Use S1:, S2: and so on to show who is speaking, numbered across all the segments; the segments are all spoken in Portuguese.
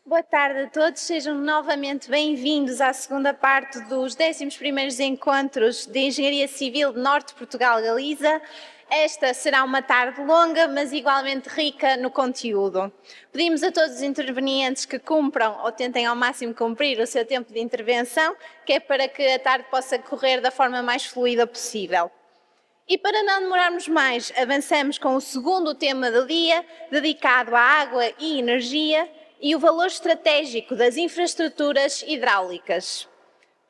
S1: Boa tarde a todos, sejam novamente bem-vindos à segunda parte dos 11º Encontros de Engenharia Civil de Norte de Portugal-Galiza. Esta será uma tarde longa, mas igualmente rica no conteúdo. Pedimos a todos os intervenientes que cumpram ou tentem ao máximo cumprir o seu tempo de intervenção, que é para que a tarde possa correr da forma mais fluida possível. E para não demorarmos mais, avançamos com o segundo tema do dia, dedicado à água e energia e o valor estratégico das infraestruturas hidráulicas.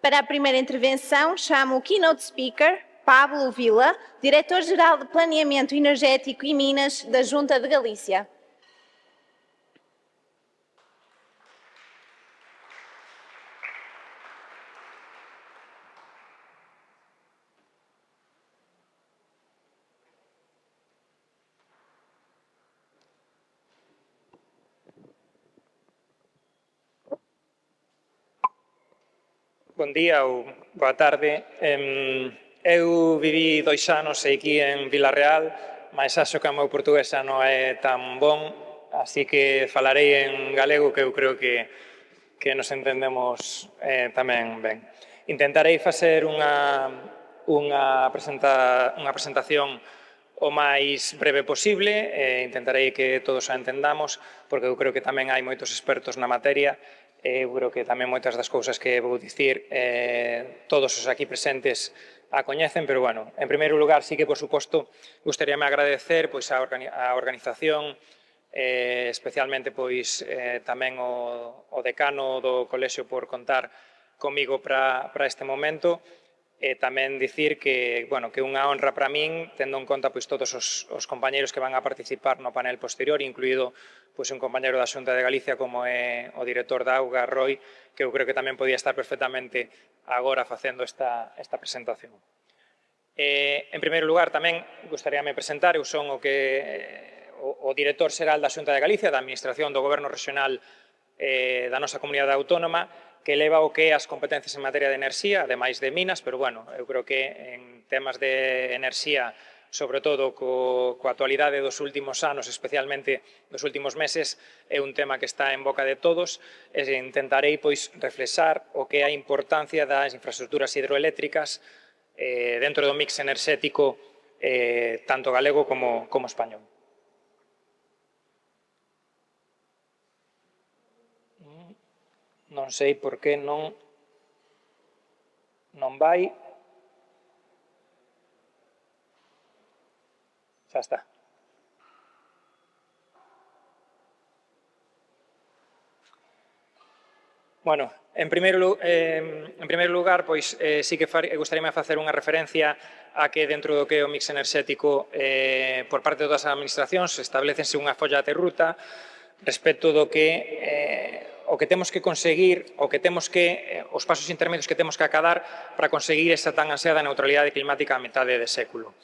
S1: Para a primeira intervenção, chamo o keynote speaker, Pablo Vila, Diretor-Geral de Planeamento Energético e Minas da Junta de Galícia.
S2: Bon día ou boa tarde. Eu viví 2 anos aquí en Vilarreal, mas acho que o meu portugués xa non é tan bon, así que falarei en galego, que eu creo que nos entendemos tamén ben. Intentarei facer unha presentación o máis breve posible, intentarei que todos a entendamos, porque eu creo que tamén hai moitos expertos na materia. Eu creo que tamén moitas das cousas que vou dicir todos os aquí presentes a coñecen, pero, bueno, en primeiro lugar, sí que, por suposto, gustaríame agradecer pois, a organización, especialmente pois, tamén o decano do colexio por contar comigo para este momento, e tamén dicir que, bueno, que unha honra para min, tendo en conta pois, todos os compañeros que van a participar no panel posterior, incluído pois, un compañero da Xunta de Galicia como é o director da Auga, Roy, que eu creo que tamén podía estar perfectamente agora facendo esta presentación. En primeiro lugar, tamén gustaríame presentar, eu son o director xeral da Xunta de Galicia, da Administración do Goberno Regional da nosa comunidade autónoma, que leva o que é as competencias en materia de enerxía, ademais de minas, pero, bueno, eu creo que en temas de enerxía, sobre todo coa actualidade dos últimos anos, especialmente dos últimos meses, é un tema que está en boca de todos, e intentarei pois reflexar o que é a importancia das infraestructuras hidroeléctricas dentro do mix enerxético tanto galego como español. Non sei por que non vai. Xa está. Bueno, en primeiro lugar, pois, sí que gustaríame facer unha referencia a que dentro do que é o mix enerxético por parte de todas as administracións establecense unha folla de ruta respecto do que o que temos que conseguir, os pasos intermedios que temos que acadar para conseguir esa tan ansiada neutralidade climática a metade de século.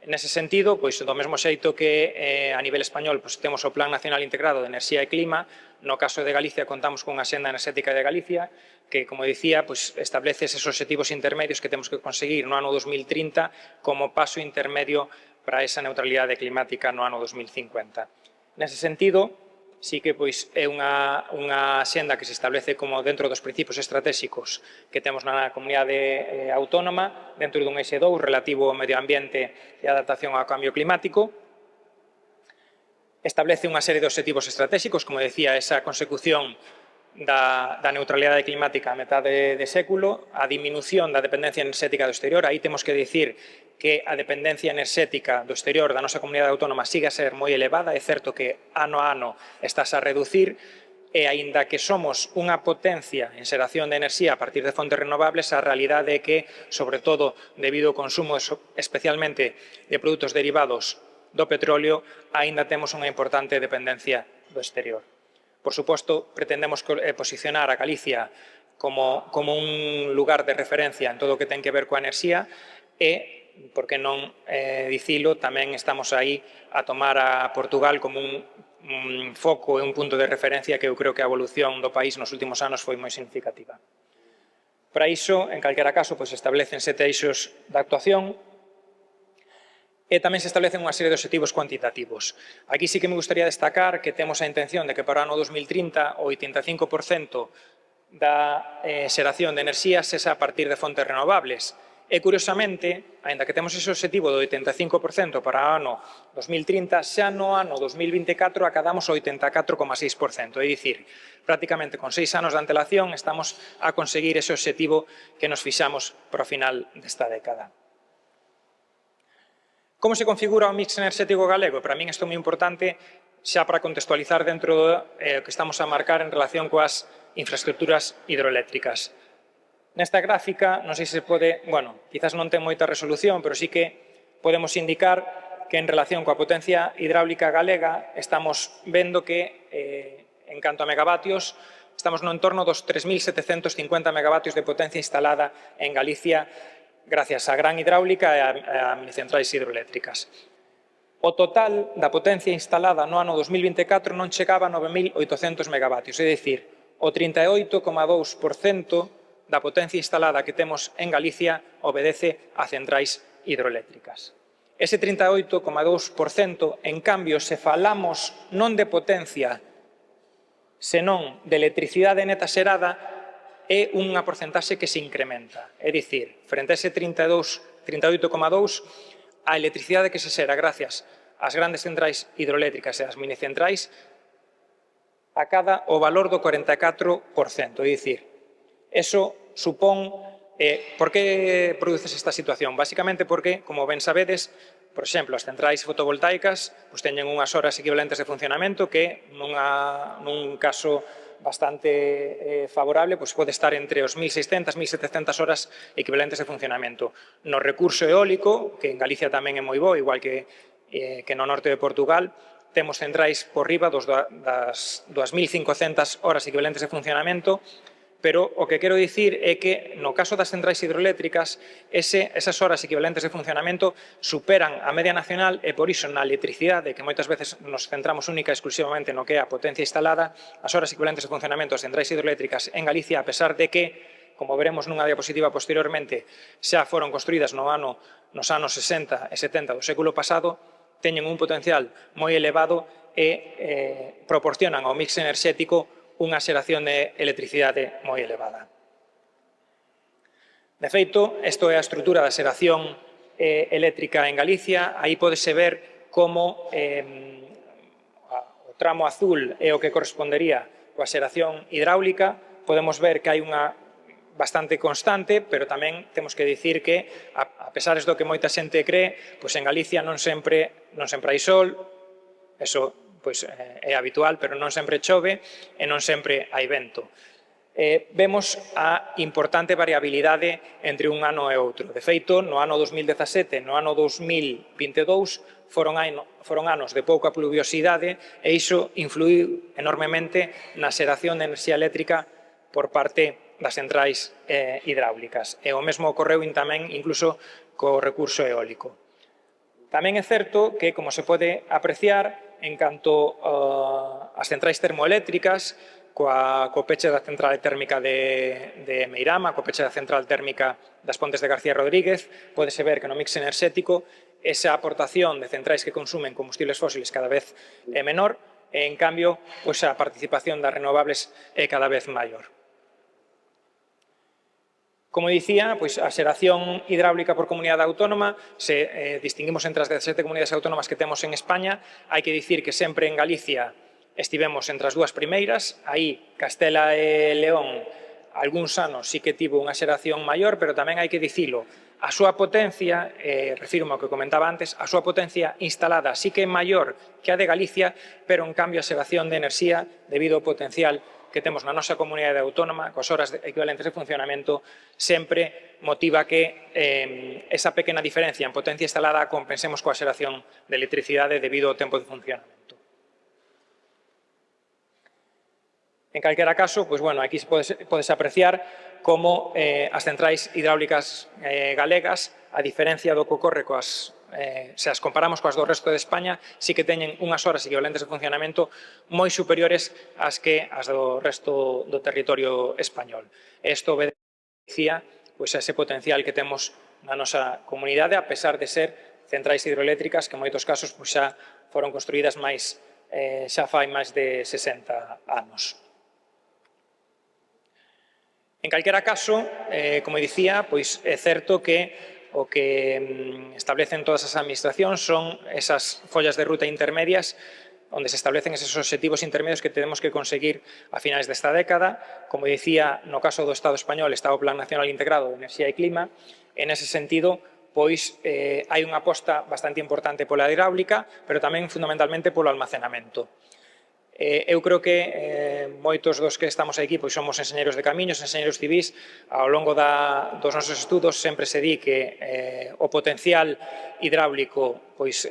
S2: Nese sentido, pois, do mesmo xeito que a nivel español pois, temos o Plan Nacional Integrado de Enerxía e Clima, no caso de Galicia contamos cunha Axenda Enerxética de Galicia que, como dicía, pois, establece eses obxectivos intermedios que temos que conseguir no ano 2030 como paso intermedio para esa neutralidade climática no ano 2050. Nese sentido, sí que pois, é unha xenda que se establece como dentro dos principios estratégicos que temos na comunidade autónoma, dentro dun eixe 2 relativo ao medio ambiente e a adaptación ao cambio climático. Establece unha serie de obxectivos estratégicos, como decía, esa consecución da neutralidade climática a metade de século, a diminución da dependencia enerxética do exterior. Aí temos que dicir que a dependencia enerxética do exterior da nosa comunidade autónoma siga a ser moi elevada. É certo que ano a ano estás a reducir, e aínda que somos unha potencia en xeración de enerxía a partir de fontes renovables, a realidade é que, sobre todo debido ao consumo especialmente de produtos derivados do petróleo, aínda temos unha importante dependencia do exterior. Por suposto, pretendemos posicionar a Galicia como un lugar de referencia en todo o que ten que ver coa enerxía e, por que non dicilo, tamén estamos aí a tomar a Portugal como un foco e un punto de referencia que eu creo que a evolución do país nos últimos anos foi moi significativa. Para iso, en calquera caso, establecen 7 eixos de actuación E tamén se establecen unha serie de obxectivos cuantitativos. Aquí sí que me gustaría destacar que temos a intención de que para o ano 2030 o 85% da xeración de enerxía sexa a partir de fontes renovables. E, curiosamente, aínda que temos ese obxectivo do 85% para o ano 2030, xa no ano 2024 acadamos o 84,6%. É dicir, prácticamente con 6 anos de antelación estamos a conseguir ese obxectivo que nos fixamos para o final desta década. Como se configura o mix enerxético galego? Para min isto é moi importante xa para contextualizar dentro do que estamos a marcar en relación coas infraestructuras hidroeléctricas. Nesta gráfica, non sei se pode, bueno, quizás non ten moita resolución, pero sí que podemos indicar que en relación coa potencia hidráulica galega estamos vendo que, en canto a megavatios, estamos no entorno dos 3.750 megavatios de potencia instalada en Galicia gracias á gran hidráulica e a minicentrais hidroeléctricas. O total da potencia instalada no ano 2024 non chegaba a 9.800 megavatios, é dicir, o 38,2% da potencia instalada que temos en Galicia obedece a centrais hidroeléctricas. Ese 38,2%, en cambio, se falamos non de potencia, senón de electricidade neta xerada, é unha porcentaxe que se incrementa. É dicir, frente a ese 38,2%, a electricidade que se xera gracias ás grandes centrais hidroeléctricas e ás minicentrais acada o valor do 44%. É dicir, eso supón... Por que produces esta situación? Básicamente porque, como ben sabedes, por exemplo, as centrais fotovoltaicas teñen unhas horas equivalentes de funcionamento que, nun caso bastante favorable, pode estar entre os 1.600 e 1.700 horas equivalentes de funcionamento. No recurso eólico, que en Galicia tamén é moi bo, igual que no norte de Portugal, temos centrais por riba das 2.500 horas equivalentes de funcionamento, pero o que quero dicir é que no caso das centrais hidroeléctricas esas horas equivalentes de funcionamento superan a media nacional e por iso na electricidade, que moitas veces nos centramos única e exclusivamente no que é a potencia instalada, as horas equivalentes de funcionamento das centrais hidroeléctricas en Galicia, a pesar de que, como veremos nunha diapositiva posteriormente, xa foron construídas nos anos 60 e 70 do século pasado, teñen un potencial moi elevado e proporcionan ao mix enerxético unha xeración de electricidade moi elevada. De feito, isto é a estrutura da xeración eléctrica en Galicia. Aí pódese ver como o tramo azul é o que correspondería coa xeración hidráulica. Podemos ver que hai unha bastante constante, pero tamén temos que dicir que, a pesar do que moita xente cree, en Galicia non sempre hai sol, eso é habitual, pero non sempre chove e non sempre hai vento. Vemos a importante variabilidade entre un ano e outro. De feito, no ano 2017 e no ano 2022 foron anos de pouca pluviosidade e iso influiu enormemente na xeración de enerxía eléctrica por parte das centrais hidráulicas. E o mesmo ocorreu tamén incluso co recurso eólico. Tamén é certo que, como se pode apreciar, en canto ás centrais termoeléctricas, co peche da central térmica de Meirama, co peche da central térmica das Pontes de García Rodríguez, pódese ver que no mix enerxético esa aportación de centrais que consumen combustibles fósiles cada vez é menor e, en cambio, a participación das renovables é cada vez maior. Como dicía, a xeración hidráulica por comunidade autónoma, se distinguimos entre as 17 comunidades autónomas que temos en España, hai que dicir que sempre en Galicia estivemos entre as dúas primeiras. Aí, Castela e León, algúns anos sí que tivo unha xeración maior, pero tamén hai que dicilo, a súa potencia, refirmo ao que comentaba antes, a súa potencia instalada sí que é maior que a de Galicia, pero en cambio a xeración de enerxía, debido ao potencial que temos na nosa comunidade autónoma, coas horas equivalentes de funcionamento, sempre motiva que esa pequena diferencia en potencia instalada a compensemos coa xeración de electricidade debido ao tempo de funcionamento. En calquera caso, aquí podes apreciar como as centrais hidráulicas galegas, a diferencia do que ocorre se as comparamos coas do resto de España, sí que teñen unhas horas equivalentes de funcionamento moi superiores ás que as do resto do territorio español. Isto obedece a ese potencial que temos na nosa comunidade, a pesar de ser centrais hidroeléctricas que en moitos casos xa foron construídas xa fai máis de 60 anos. En calquera caso, como dicía, pois é certo que o que establecen todas as administracións son esas follas de ruta intermedias onde se establecen esos obxectivos intermedios que temos que conseguir a finais desta década. Como dicía, no caso do Estado español está o Plan Nacional Integrado de Enerxía e Clima. En ese sentido, pois hai unha aposta bastante importante pola hidráulica, pero tamén fundamentalmente polo almacenamento. Eu creo que moitos dos que estamos aquí pois somos enxeñeiros de camiños, enxeñeiros civis. Ao longo dos nosos estudos sempre se di que o potencial hidráulico pois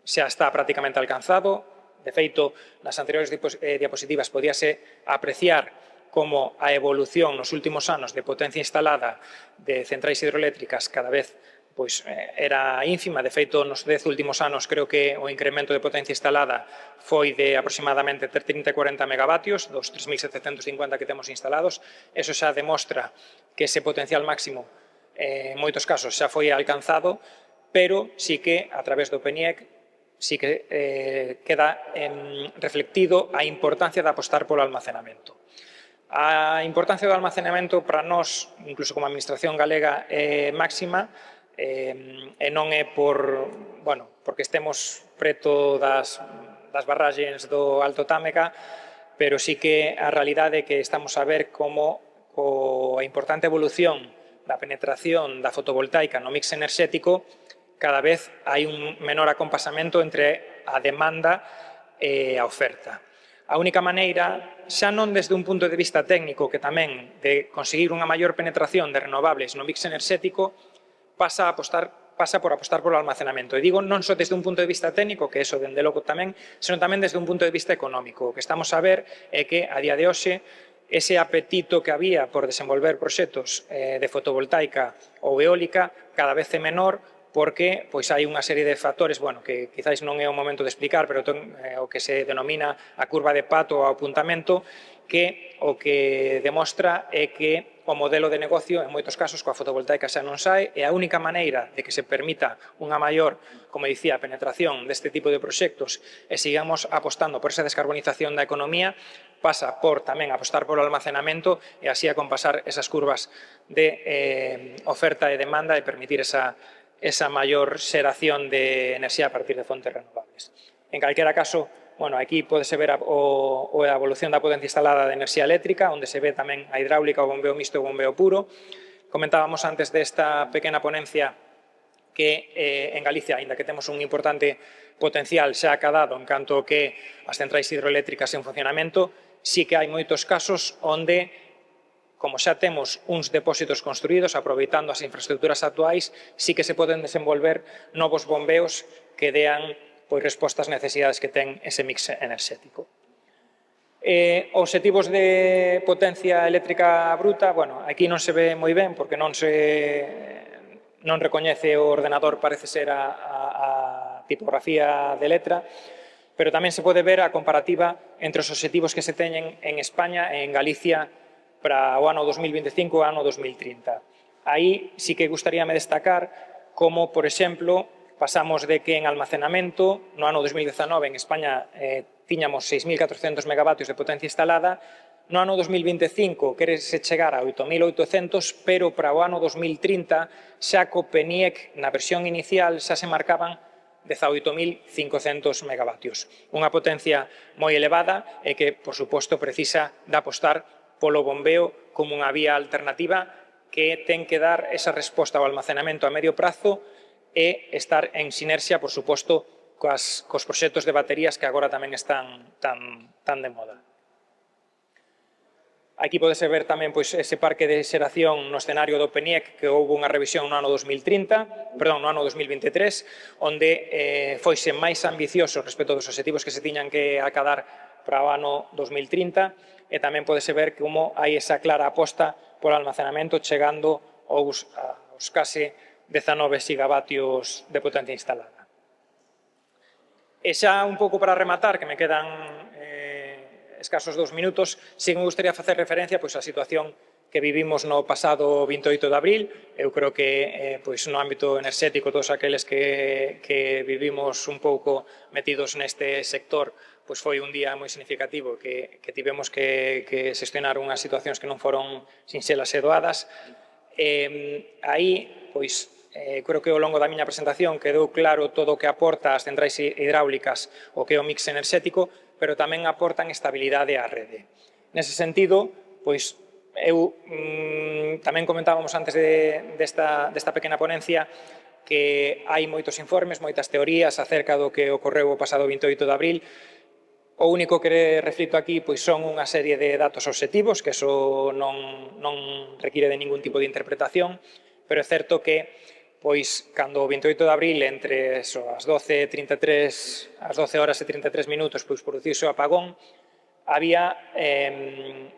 S2: xa está prácticamente alcanzado. De feito, nas anteriores diapositivas podíase apreciar como a evolución nos últimos anos de potencia instalada de centrais hidroeléctricas cada vez pois era ínfima. De feito, nos 10 últimos anos creo que o incremento de potencia instalada foi de aproximadamente 30 e 40 megavatios dos 3.750 que temos instalados. Eso xa demostra que ese potencial máximo en moitos casos xa foi alcanzado, pero sí que a través do PNIEC sí que queda reflectido a importancia de apostar polo almacenamento. A importancia do almacenamento para nós, incluso como administración galega, é máxima, e non é porque estemos preto das barraxes do Alto Támega, pero sí que a realidade é que estamos a ver como a importante evolución da penetración da fotovoltaica no mix enerxético cada vez hai un menor acompasamento entre a demanda e a oferta. A única maneira, xa non desde un punto de vista técnico, que tamén de conseguir unha maior penetración de renovables no mix enerxético, pasa por apostar polo almacenamento. E digo non só desde un punto de vista técnico, que eso dende logo tamén, senón tamén desde un punto de vista económico. O que estamos a ver é que a día de hoxe ese apetito que había por desenvolver proxectos de fotovoltaica ou eólica cada vez é menor, porque pois hai unha serie de factores que quizáis non é o momento de explicar, pero o que se denomina a curva de Pato ou apuntamento, que o que demostra é que o modelo de negocio, en moitos casos, coa fotovoltaica xa non sae, e a única maneira de que se permita unha maior, como dicía, penetración deste tipo de proxectos e sigamos apostando por esa descarbonización da economía, pasa por tamén apostar polo almacenamento e así acompasar esas curvas de oferta e demanda e permitir esa maior xeración de enerxía a partir de fontes renovables. En calquera caso, aquí podese ver a evolución da potencia instalada de enerxía eléctrica, onde se ve tamén a hidráulica, o bombeo mixto e o bombeo puro. Comentábamos antes desta pequena ponencia que en Galicia, aínda que temos un importante potencial xa acadado en canto que as centrais hidroeléctricas en funcionamento, sí que hai moitos casos onde, como xa temos uns depósitos construídos, aproveitando as infraestructuras actuais, sí que se poden desenvolver novos bombeos que dean resposta ás necesidades que ten ese mix enerxético. Obxectivos de potencia eléctrica bruta, aquí non se ve moi ben porque non recoñece o ordenador, parece ser a tipografía de letra, pero tamén se pode ver a comparativa entre os obxectivos que se teñen en España e en Galicia para o ano 2025 e o ano 2030. Aí sí que gustaríame destacar como, por exemplo, pasamos de que en almacenamento, no ano 2019 en España tiñamos 6.400 megavatios de potencia instalada, no ano 2025 querese chegar a 8.800, pero para o ano 2030 xa co PNIEC na versión inicial xa se marcaban 18.500 megavatios. Unha potencia moi elevada e que, por suposto, precisa de apostar polo bombeo como unha vía alternativa que ten que dar esa resposta ao almacenamento a medio prazo e estar en sinerxia, por suposto, cos proxectos de baterías que agora tamén están tan de moda. Aquí podese ver tamén ese parque de xeración no escenario do PNIEC, que houve unha revisión no ano 2023, onde foise máis ambicioso respecto dos obxectivos que se tiñan que acadar para o ano 2030, e tamén podese ver como hai esa clara aposta por almacenamento chegando aos case 19 gigavatios de potencia instalada. E xa un pouco para rematar, que me quedan escasos 2 minutos, si me gustaría facer referencia á situación vivimos no pasado 28 de abril. Eu creo que pois, no ámbito enerxético todos aqueles que vivimos un pouco metidos neste sector pois foi un día moi significativo que tivemos que xestionar unhas situacións que non foron sinxelas e doadas. Aí, pois, creo que ao longo da miña presentación quedou claro todo o que aporta as centrais hidráulicas o que é o mix enerxético, pero tamén aportan estabilidade á rede. Nese sentido, pois, eu tamén comentábamos antes desta pequena ponencia que hai moitos informes, moitas teorías acerca do que ocorreu o pasado 28 de abril. O único que reflito aquí pois, son unha serie de datos obxectivos, que eso non require de ningún tipo de interpretación, pero é certo que pois, cando o 28 de abril, entre as 12:33, as 12 horas e 33 minutos, pois, produciuse o apagón, había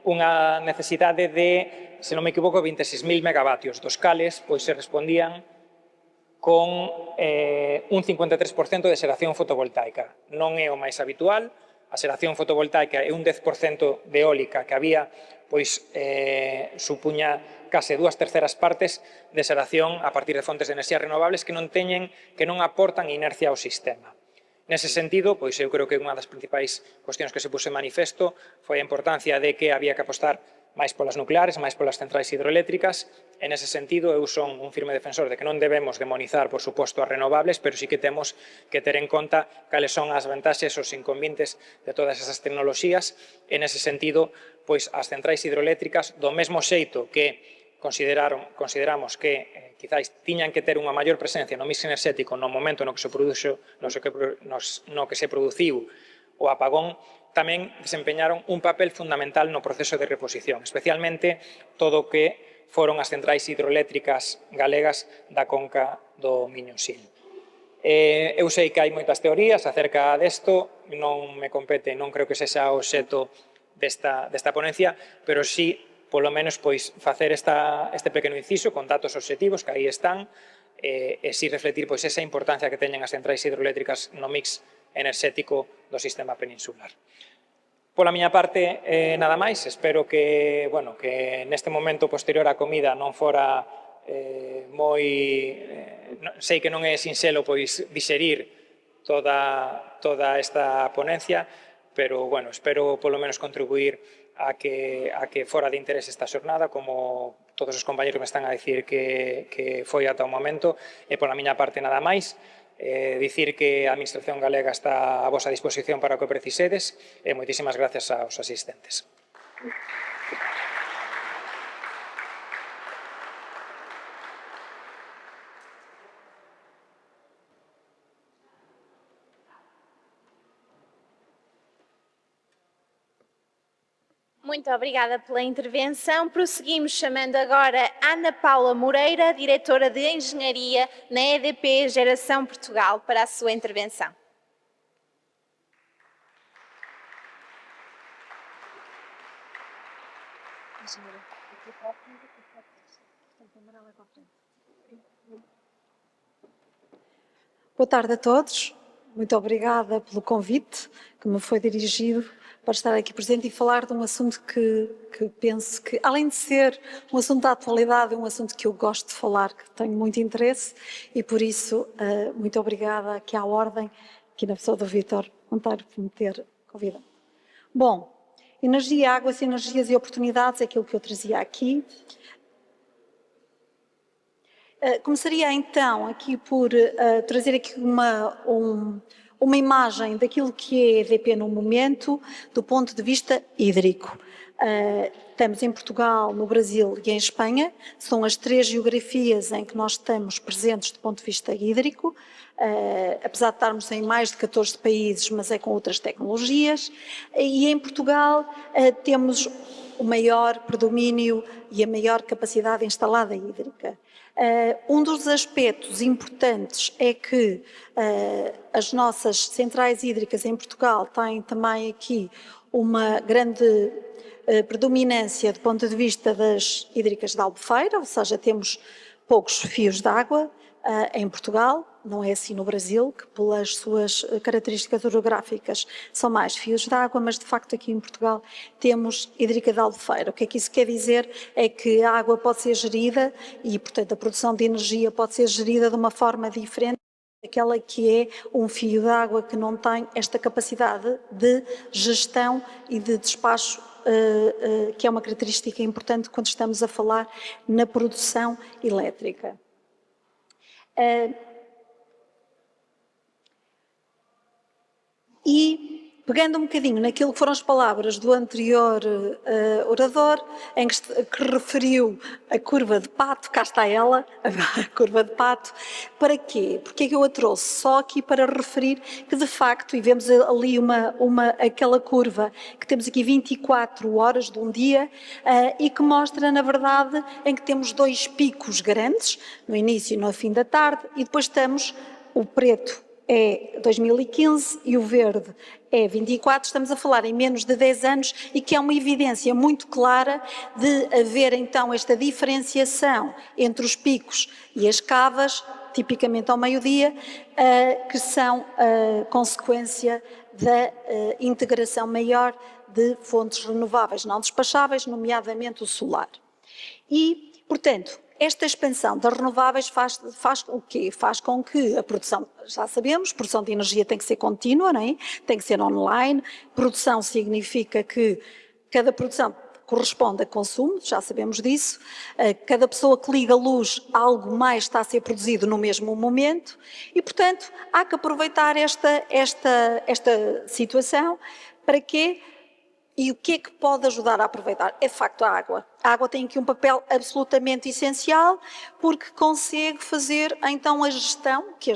S2: unha necesidade de, se non me equivoco, 26.000 megavatios, dos cales pois, se respondían con un 53% de xeración fotovoltaica. Non é o máis habitual, a xeración fotovoltaica é un 10% de eólica que había, pois supuña case 2/3 partes de xeración a partir de fontes de enerxías renovables que non aportan inercia ao sistema. Nese sentido, pois eu creo que unha das principais cuestións que se puso en manifesto foi a importancia de que había que apostar máis polas nucleares, máis polas centrais hidroeléctricas. En ese sentido, eu son un firme defensor de que non debemos demonizar, por suposto, as renovables, pero sí que temos que ter en conta cales son as vantaxes e os inconvenientes de todas esas tecnoloxías. En ese sentido, pois as centrais hidroeléctricas, do mesmo xeito que consideramos que quizáis tiñan que ter unha maior presencia no mix enerxético no momento no que se produciu o apagón, tamén desempeñaron un papel fundamental no proceso de reposición, especialmente todo o que foron as centrais hidroeléctricas galegas da conca do Miño-Sil. Eu sei que hai moitas teorías acerca desto, non me compete, non creo que sexa o obxecto desta ponencia, pero sí polo menos pois facer este pequeno inciso con datos obxectivos que aí están e si refletir pois esa importancia que teñen as centrais hidroeléctricas no mix enerxético do sistema peninsular. Pola miña parte, nada máis, espero que neste momento posterior á comida non fora sei que non é sinxelo pois digerir toda esta ponencia, pero espero polo menos contribuir a que fora de interés esta xornada, como todos os compañeros me están a dicir que foi ata o momento, e pola miña parte nada máis, dicir que a Administración Galega está a vosa disposición para o que precisedes, e moitísimas gracias aos asistentes.
S1: Muito obrigada pela intervenção. Prosseguimos chamando agora Ana Paula Moreira, diretora de Engenharia na EDP Geração Portugal, para a sua intervenção.
S3: Boa tarde a todos. Muito obrigada pelo convite que me foi dirigido para estar aqui presente e falar de um assunto que penso que, além de ser um assunto da atualidade, é um assunto que eu gosto de falar, que tenho muito interesse e, por isso, muito obrigada aqui à Ordem, aqui na pessoa do Vítor Monteiro, por me ter convidado. Bom, energia, água, sinergias e oportunidades é aquilo que eu trazia aqui. Começaria então aqui por trazer aqui uma imagem daquilo que é a EDP no momento, do ponto de vista hídrico. Estamos em Portugal, no Brasil e em Espanha, são as 3 geografias em que nós estamos presentes do ponto de vista hídrico, apesar de estarmos em mais de 14 países, mas é com outras tecnologias, e em Portugal temos o maior predomínio e a maior capacidade instalada hídrica. Um dos aspectos importantes é que as nossas centrais hídricas em Portugal têm também aqui uma grande predominância do ponto de vista das hídricas de Albufeira, ou seja, temos poucos fios de água, em Portugal. Não é assim no Brasil, que pelas suas características orográficas são mais fios de água, mas de facto aqui em Portugal temos hídrica de Albufeira. O que é que isso quer dizer? É que a água pode ser gerida e, portanto, a produção de energia pode ser gerida de uma forma diferente daquela que é um fio de água que não tem esta capacidade de gestão e de despacho, que é uma característica importante quando estamos a falar na produção elétrica. E, pegando um bocadinho naquilo que foram as palavras do anterior orador, que referiu a curva de Pato, cá está ela, a curva de Pato, para quê? Porque é que eu a trouxe? Só aqui para referir que, de facto, e vemos ali aquela curva, que temos aqui 24 horas de um dia, e que mostra, na verdade, em que temos dois picos grandes, no início e no fim da tarde, e depois temos o preto, é 2015 e o verde é 24, estamos a falar em menos de 10 anos e que é uma evidência muito clara de haver então esta diferenciação entre os picos e as cavas, tipicamente ao meio-dia, que são consequência da integração maior de fontes renováveis não despacháveis, nomeadamente o solar. E, portanto, esta expansão das renováveis faz o quê? Faz com que a produção, já sabemos, produção de energia tem que ser contínua, não é? Tem que ser online. Produção significa que cada produção corresponde a consumo, já sabemos disso. Cada pessoa que liga a luz, algo mais está a ser produzido no mesmo momento e, portanto, há que aproveitar esta situação para quê? E o que é que pode ajudar a aproveitar? É de facto a água. A água tem aqui um papel absolutamente essencial porque consegue fazer então a gestão que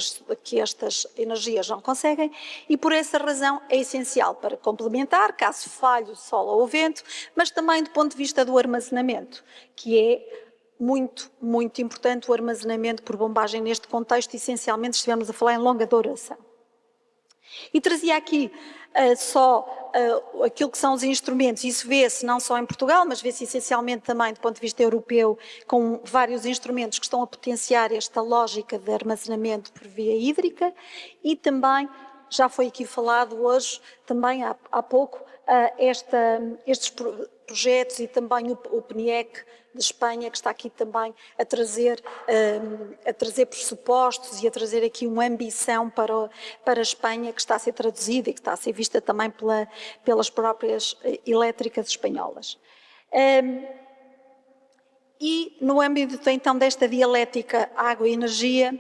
S3: estas energias não conseguem e por essa razão é essencial para complementar, caso falhe o sol ou o vento, mas também do ponto de vista do armazenamento, que é muito, muito importante o armazenamento por bombagem neste contexto, essencialmente estivermos a falar em longa duração. E trazia aqui aquilo que são os instrumentos, isso vê-se não só em Portugal, mas vê-se essencialmente também do ponto de vista europeu, com vários instrumentos que estão a potenciar esta lógica de armazenamento por via hídrica e também, já foi aqui falado hoje, também há pouco, estes projetos e também o PNIEC de Espanha, que está aqui também a trazer pressupostos e a trazer aqui uma ambição para a Espanha, que está a ser traduzida e que está a ser vista também pelas próprias elétricas espanholas. E no âmbito então desta dialética água e energia,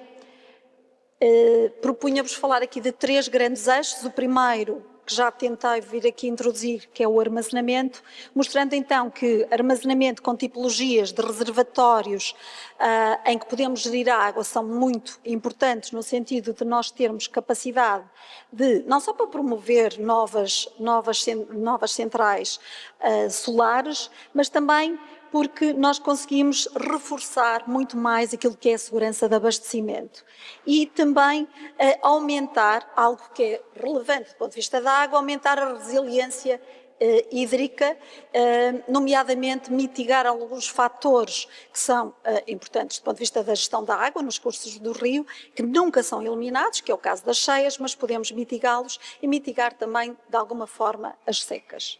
S3: propunha-vos falar aqui de 3 grandes eixos. O primeiro, que já tentei vir aqui introduzir, que é o armazenamento, mostrando então que armazenamento com tipologias de reservatórios em que podemos gerir a água são muito importantes no sentido de nós termos capacidade de, não só para promover novas centrais solares, mas também porque nós conseguimos reforçar muito mais aquilo que é a segurança de abastecimento e também aumentar, algo que é relevante do ponto de vista da água, aumentar a resiliência hídrica, nomeadamente mitigar alguns fatores que são importantes do ponto de vista da gestão da água nos cursos do rio, que nunca são eliminados, que é o caso das cheias, mas podemos mitigá-los e mitigar também, de alguma forma, as secas.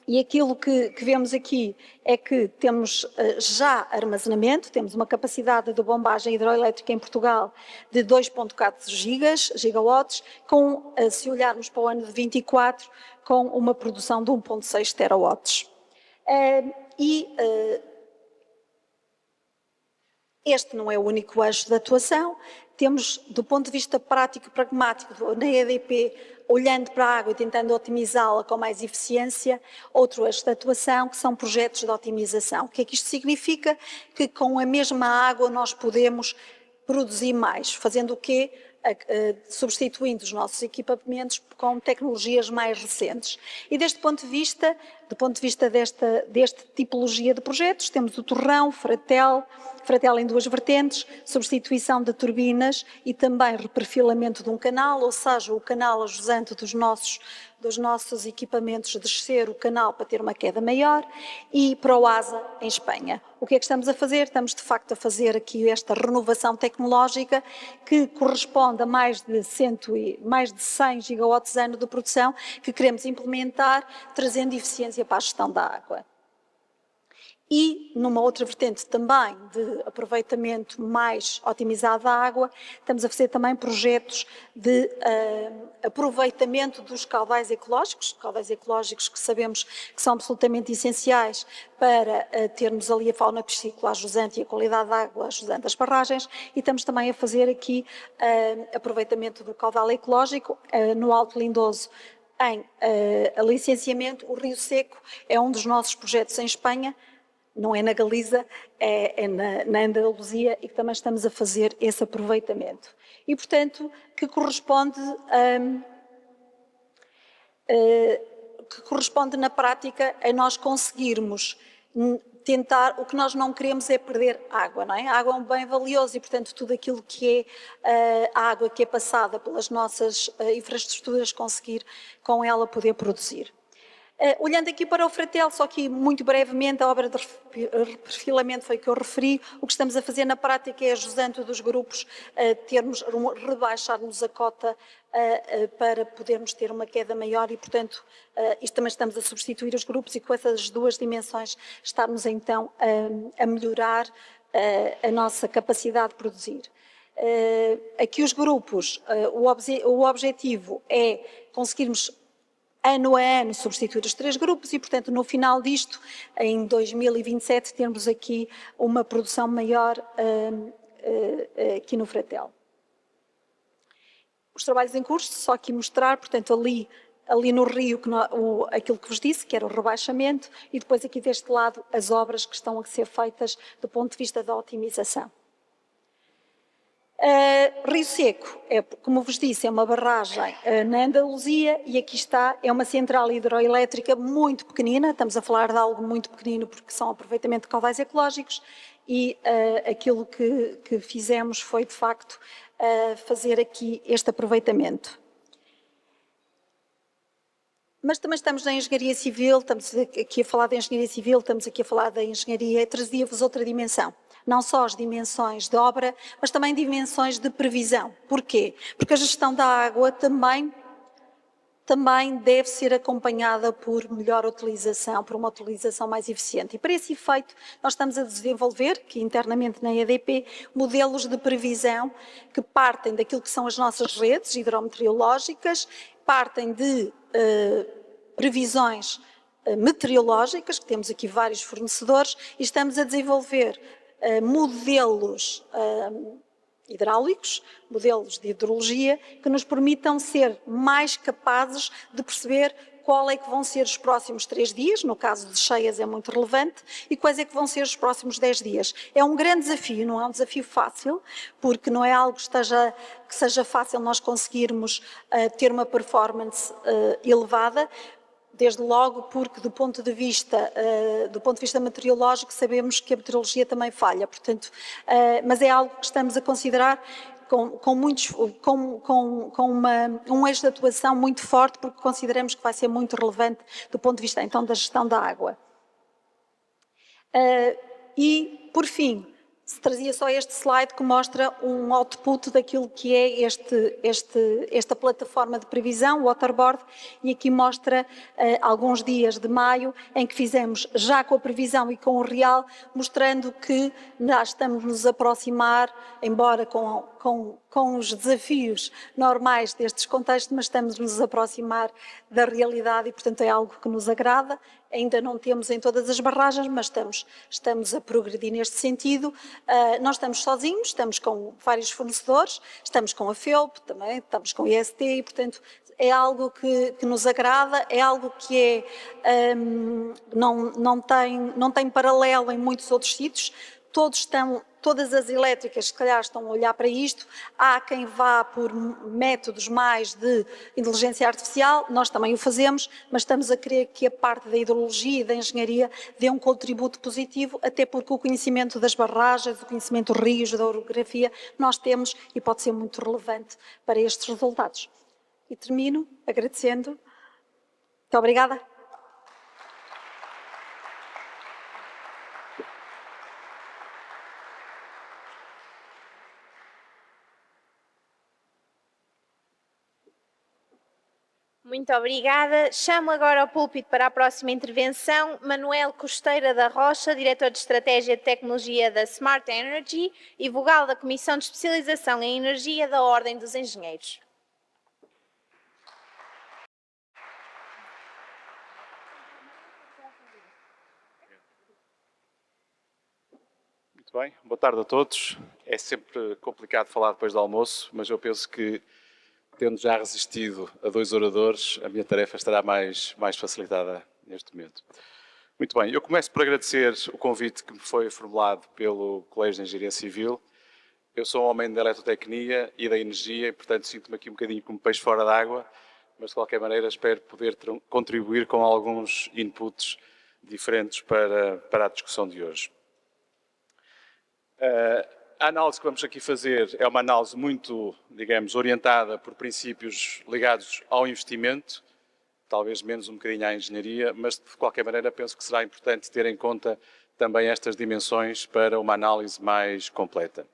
S3: E aquilo que vemos aqui é que temos já armazenamento, temos uma capacidade de bombagem hidroelétrica em Portugal de 2,4 gigawatts, se olharmos para o ano de 24, com uma produção de 1,6 terawatts. Este não é o único eixo de atuação. Temos, do ponto de vista prático e pragmático, na EDP, olhando para a água e tentando otimizá-la com mais eficiência, outro eixo de atuação, que são projetos de otimização. O que é que isto significa? Que com a mesma água nós podemos produzir mais, fazendo o quê? Substituindo os nossos equipamentos com tecnologias mais recentes. E deste ponto de vista, desta tipologia de projetos, temos o torrão, Fratel em 2 vertentes, substituição de turbinas e também reperfilamento de um canal, ou seja, o canal ajusante dos dos nossos equipamentos descer o canal para ter uma queda maior, e para o ASA em Espanha. O que é que estamos a fazer? Estamos de facto a fazer aqui esta renovação tecnológica que corresponde a mais de 100 gigawatts ano de produção que queremos implementar, trazendo eficiência para a gestão da água. E, numa outra vertente também de aproveitamento mais otimizado da água, estamos a fazer também projetos de aproveitamento dos caudais ecológicos que sabemos que são absolutamente essenciais para termos ali a fauna piscícola jusante e a qualidade da água jusante das barragens, e estamos também a fazer aqui aproveitamento do caudal ecológico no Alto Lindoso. Em licenciamento, o Rio Seco é um dos nossos projetos em Espanha, não é na Galiza, é na Andaluzia, e que também estamos a fazer esse aproveitamento. E, portanto, que corresponde na prática a nós conseguirmos tentar, o que nós não queremos é perder água, não é? A água é um bem valioso e, portanto, tudo aquilo que é a água que é passada pelas nossas infraestruturas, conseguir com ela poder produzir. Olhando aqui para o Fratel, só que muito brevemente, a obra de reperfilamento foi o que eu referi. O que estamos a fazer na prática é, ajudando dos grupos, rebaixarmos a cota para podermos ter uma queda maior e, portanto, isto também estamos a substituir os grupos e com essas duas dimensões estarmos então a melhorar a nossa capacidade de produzir. Aqui os grupos, o objetivo é conseguirmos ano a ano substituir os 3 grupos e, portanto, no final disto, em 2027, termos aqui uma produção maior aqui no Fratel. Os trabalhos em curso, só aqui mostrar, portanto, ali no Rio, aquilo que vos disse, que era o rebaixamento, e depois aqui deste lado as obras que estão a ser feitas do ponto de vista da otimização. Rio Seco, como vos disse, é uma barragem na Andaluzia e aqui está, é uma central hidroelétrica muito pequenina, estamos a falar de algo muito pequenino porque são aproveitamento de caudais ecológicos e aquilo que fizemos foi de facto fazer aqui este aproveitamento. Mas também estamos na engenharia civil, estamos aqui a falar da engenharia civil, estamos aqui a falar da engenharia, trazia-vos outra dimensão. Não só as dimensões de obra, mas também dimensões de previsão. Porquê? Porque a gestão da água também deve ser acompanhada por melhor utilização, por uma utilização mais eficiente. E para esse efeito, nós estamos a desenvolver, aqui internamente na EDP, modelos de previsão que partem daquilo que são as nossas redes hidrometeorológicas, partem de previsões meteorológicas, que temos aqui vários fornecedores, e estamos a desenvolver modelos hidráulicos, modelos de hidrologia, que nos permitam ser mais capazes de perceber qual é que vão ser os próximos 3 dias, no caso de cheias é muito relevante, e quais é que vão ser os próximos 10 dias. É um grande desafio, não é um desafio fácil, porque não é algo que seja fácil nós conseguirmos ter uma performance elevada, desde logo porque do ponto de vista meteorológico sabemos que a meteorologia também falha, portanto, mas é algo que estamos a considerar com um eixo de atuação muito forte, porque consideramos que vai ser muito relevante do ponto de vista então da gestão da água. E, por fim, se trazia só este slide que mostra um output daquilo que é esta plataforma de previsão, o Waterboard, e aqui mostra alguns dias de maio em que fizemos já com a previsão e com o real, mostrando que nós estamos nos aproximar, embora com os desafios normais destes contextos, mas estamos nos aproximar da realidade e, portanto, é algo que nos agrada. Ainda não temos em todas as barragens, mas estamos a progredir neste sentido. Nós estamos sozinhos, estamos com vários fornecedores, estamos com a FEUP também, estamos com a IST e, portanto, é algo que nos agrada, é algo que não tem paralelo em muitos outros sítios. Todas as elétricas, se calhar, estão a olhar para isto. Há quem vá por métodos mais de inteligência artificial, nós também o fazemos, mas estamos a querer que a parte da hidrologia e da engenharia dê um contributo positivo, até porque o conhecimento das barragens, o conhecimento dos rios, da orografia, nós temos e pode ser muito relevante para estes resultados. E termino agradecendo Muito obrigada.
S1: Muito obrigada. Chamo agora ao púlpito para a próxima intervenção Manuel Costeira da Rocha, Diretor de Estratégia e Tecnologia da Smart Energy e vogal da Comissão de Especialização em Energia da Ordem dos Engenheiros.
S4: Muito bem, boa tarde a todos. É sempre complicado falar depois do almoço, mas eu penso que, tendo já resistido a 2 oradores, a minha tarefa estará mais facilitada neste momento. Muito bem, eu começo por agradecer o convite que me foi formulado pelo Colégio de Engenharia Civil. Eu sou um homem da eletrotecnia e da energia e, portanto, sinto-me aqui um bocadinho como peixe fora d'água, mas de qualquer maneira espero poder contribuir com alguns inputs diferentes para a discussão de hoje. A análise que vamos aqui fazer é uma análise muito, digamos, orientada por princípios ligados ao investimento, talvez menos um bocadinho à engenharia, mas de qualquer maneira penso que será importante ter em conta também estas dimensões para uma análise mais completa.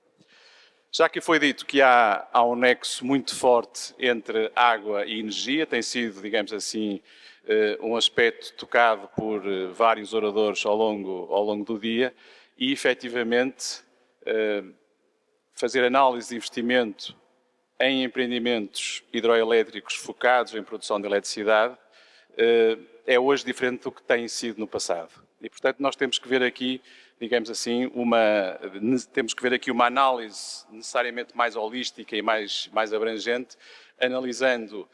S4: Já que foi dito que há um nexo muito forte entre água e energia, tem sido, digamos assim, um aspecto tocado por vários oradores ao longo do dia e, efetivamente, fazer análise de investimento em empreendimentos hidroelétricos focados em produção de eletricidade é hoje diferente do que tem sido no passado. E, portanto, nós temos que ver aqui, digamos assim, uma análise necessariamente mais holística e mais abrangente, analisando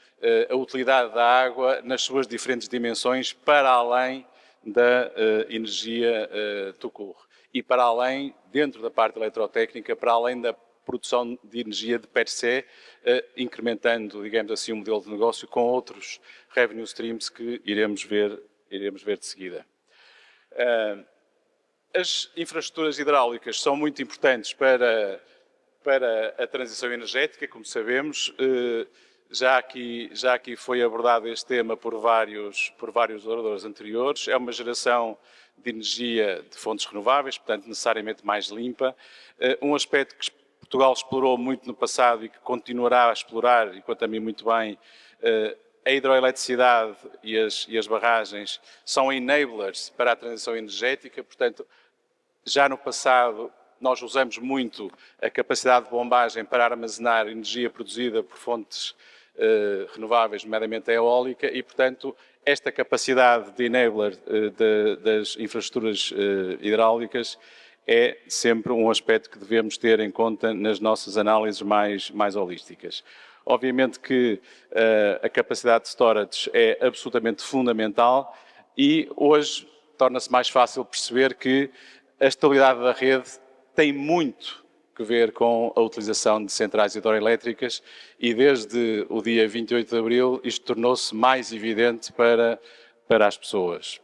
S4: a utilidade da água nas suas diferentes dimensões para além da energia tout court. E para além, dentro da parte eletrotécnica, para além da produção de energia de per se, incrementando, digamos assim, o modelo de negócio com outros revenue streams que iremos ver de seguida. As infraestruturas hidráulicas são muito importantes para a transição energética, como sabemos. Já aqui foi abordado este tema por vários oradores anteriores. É uma geração de energia de fontes renováveis, portanto, necessariamente mais limpa. Um aspecto que Portugal explorou muito no passado e que continuará a explorar, e quanto a mim muito bem, a hidroeletricidade e as barragens são enablers para a transição energética, portanto, já no passado nós usamos muito a capacidade de bombagem para armazenar energia produzida por fontes renováveis, nomeadamente a eólica, e, portanto, esta capacidade de enabler das infraestruturas hidráulicas é sempre um aspecto que devemos ter em conta nas nossas análises mais holísticas. Obviamente que a capacidade de storage é absolutamente fundamental e hoje torna-se mais fácil perceber que a estabilidade da rede tem muito que ver com a utilização de centrais hidroelétricas e desde o dia 28 de abril isto tornou-se mais evidente para as pessoas.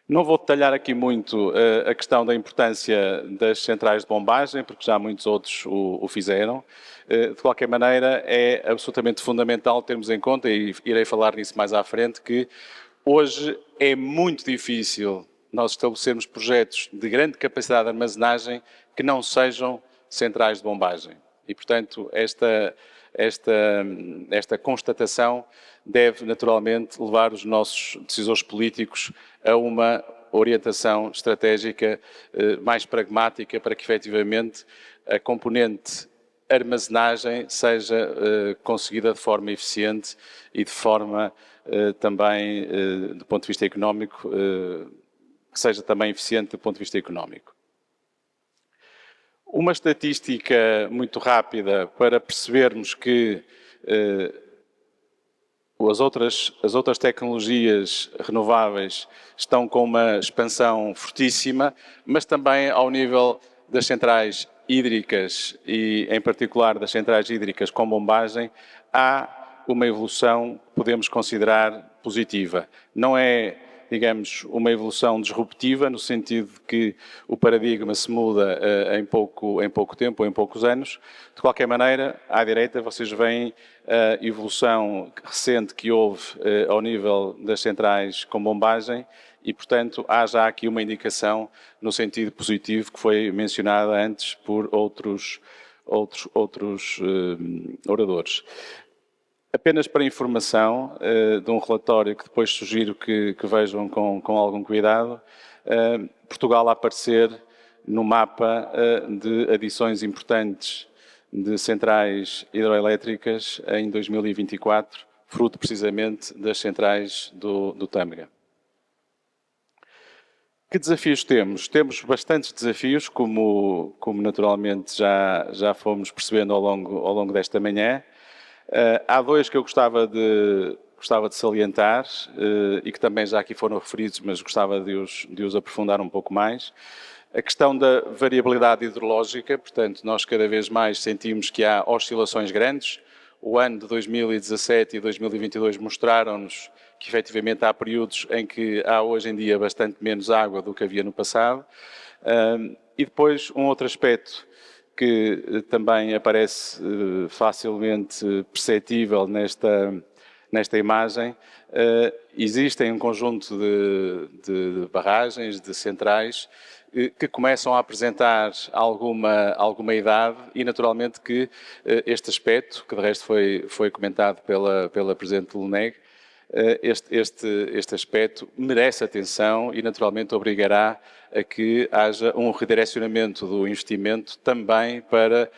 S4: Não vou detalhar aqui muito a questão da importância das centrais de bombagem, porque já muitos outros o fizeram. De qualquer maneira, é absolutamente fundamental termos em conta, e irei falar nisso mais à frente, que hoje é muito difícil nós estabelecermos projetos de grande capacidade de armazenagem que não sejam centrais de bombagem. E, portanto, esta constatação deve naturalmente levar os nossos decisores políticos a uma orientação estratégica mais pragmática para que, efetivamente, a componente armazenagem seja conseguida de forma eficiente e de forma também, do ponto de vista económico, que seja também eficiente do ponto de vista económico. Uma estatística muito rápida para percebermos que as outras tecnologias renováveis estão com uma expansão fortíssima, mas também ao nível das centrais hídricas e, em particular, das centrais hídricas com bombagem, há uma evolução que podemos considerar positiva. Não é digamos, uma evolução disruptiva, no sentido de que o paradigma se muda em pouco tempo, ou em poucos anos. De qualquer maneira, à direita vocês veem a evolução recente que houve ao nível das centrais com bombagem e, portanto, há já aqui uma indicação no sentido positivo que foi mencionada antes por outros oradores. Apenas para informação de um relatório que depois sugiro que vejam com algum cuidado, Portugal a aparecer no mapa de adições importantes de centrais hidroelétricas em 2024, fruto precisamente das centrais do Tâmega. Que desafios temos? Temos bastantes desafios, como naturalmente já fomos percebendo ao longo desta manhã. Há dois que eu gostava de salientar e que também já aqui foram referidos, mas gostava de os aprofundar um pouco mais. A questão da variabilidade hidrológica, portanto, nós cada vez mais sentimos que há oscilações grandes. O ano de 2017 e 2022 mostraram-nos que, efetivamente, há períodos em que há hoje em dia bastante menos água do que havia no passado. E depois, um outro aspecto que também aparece facilmente perceptível nesta imagem, existem um conjunto de barragens, de centrais, que começam a apresentar alguma idade e, naturalmente, que este aspecto, que de resto foi comentado pela Presidente do LUNEG, este aspecto merece atenção e, naturalmente, obrigará a que haja um redirecionamento do investimento também para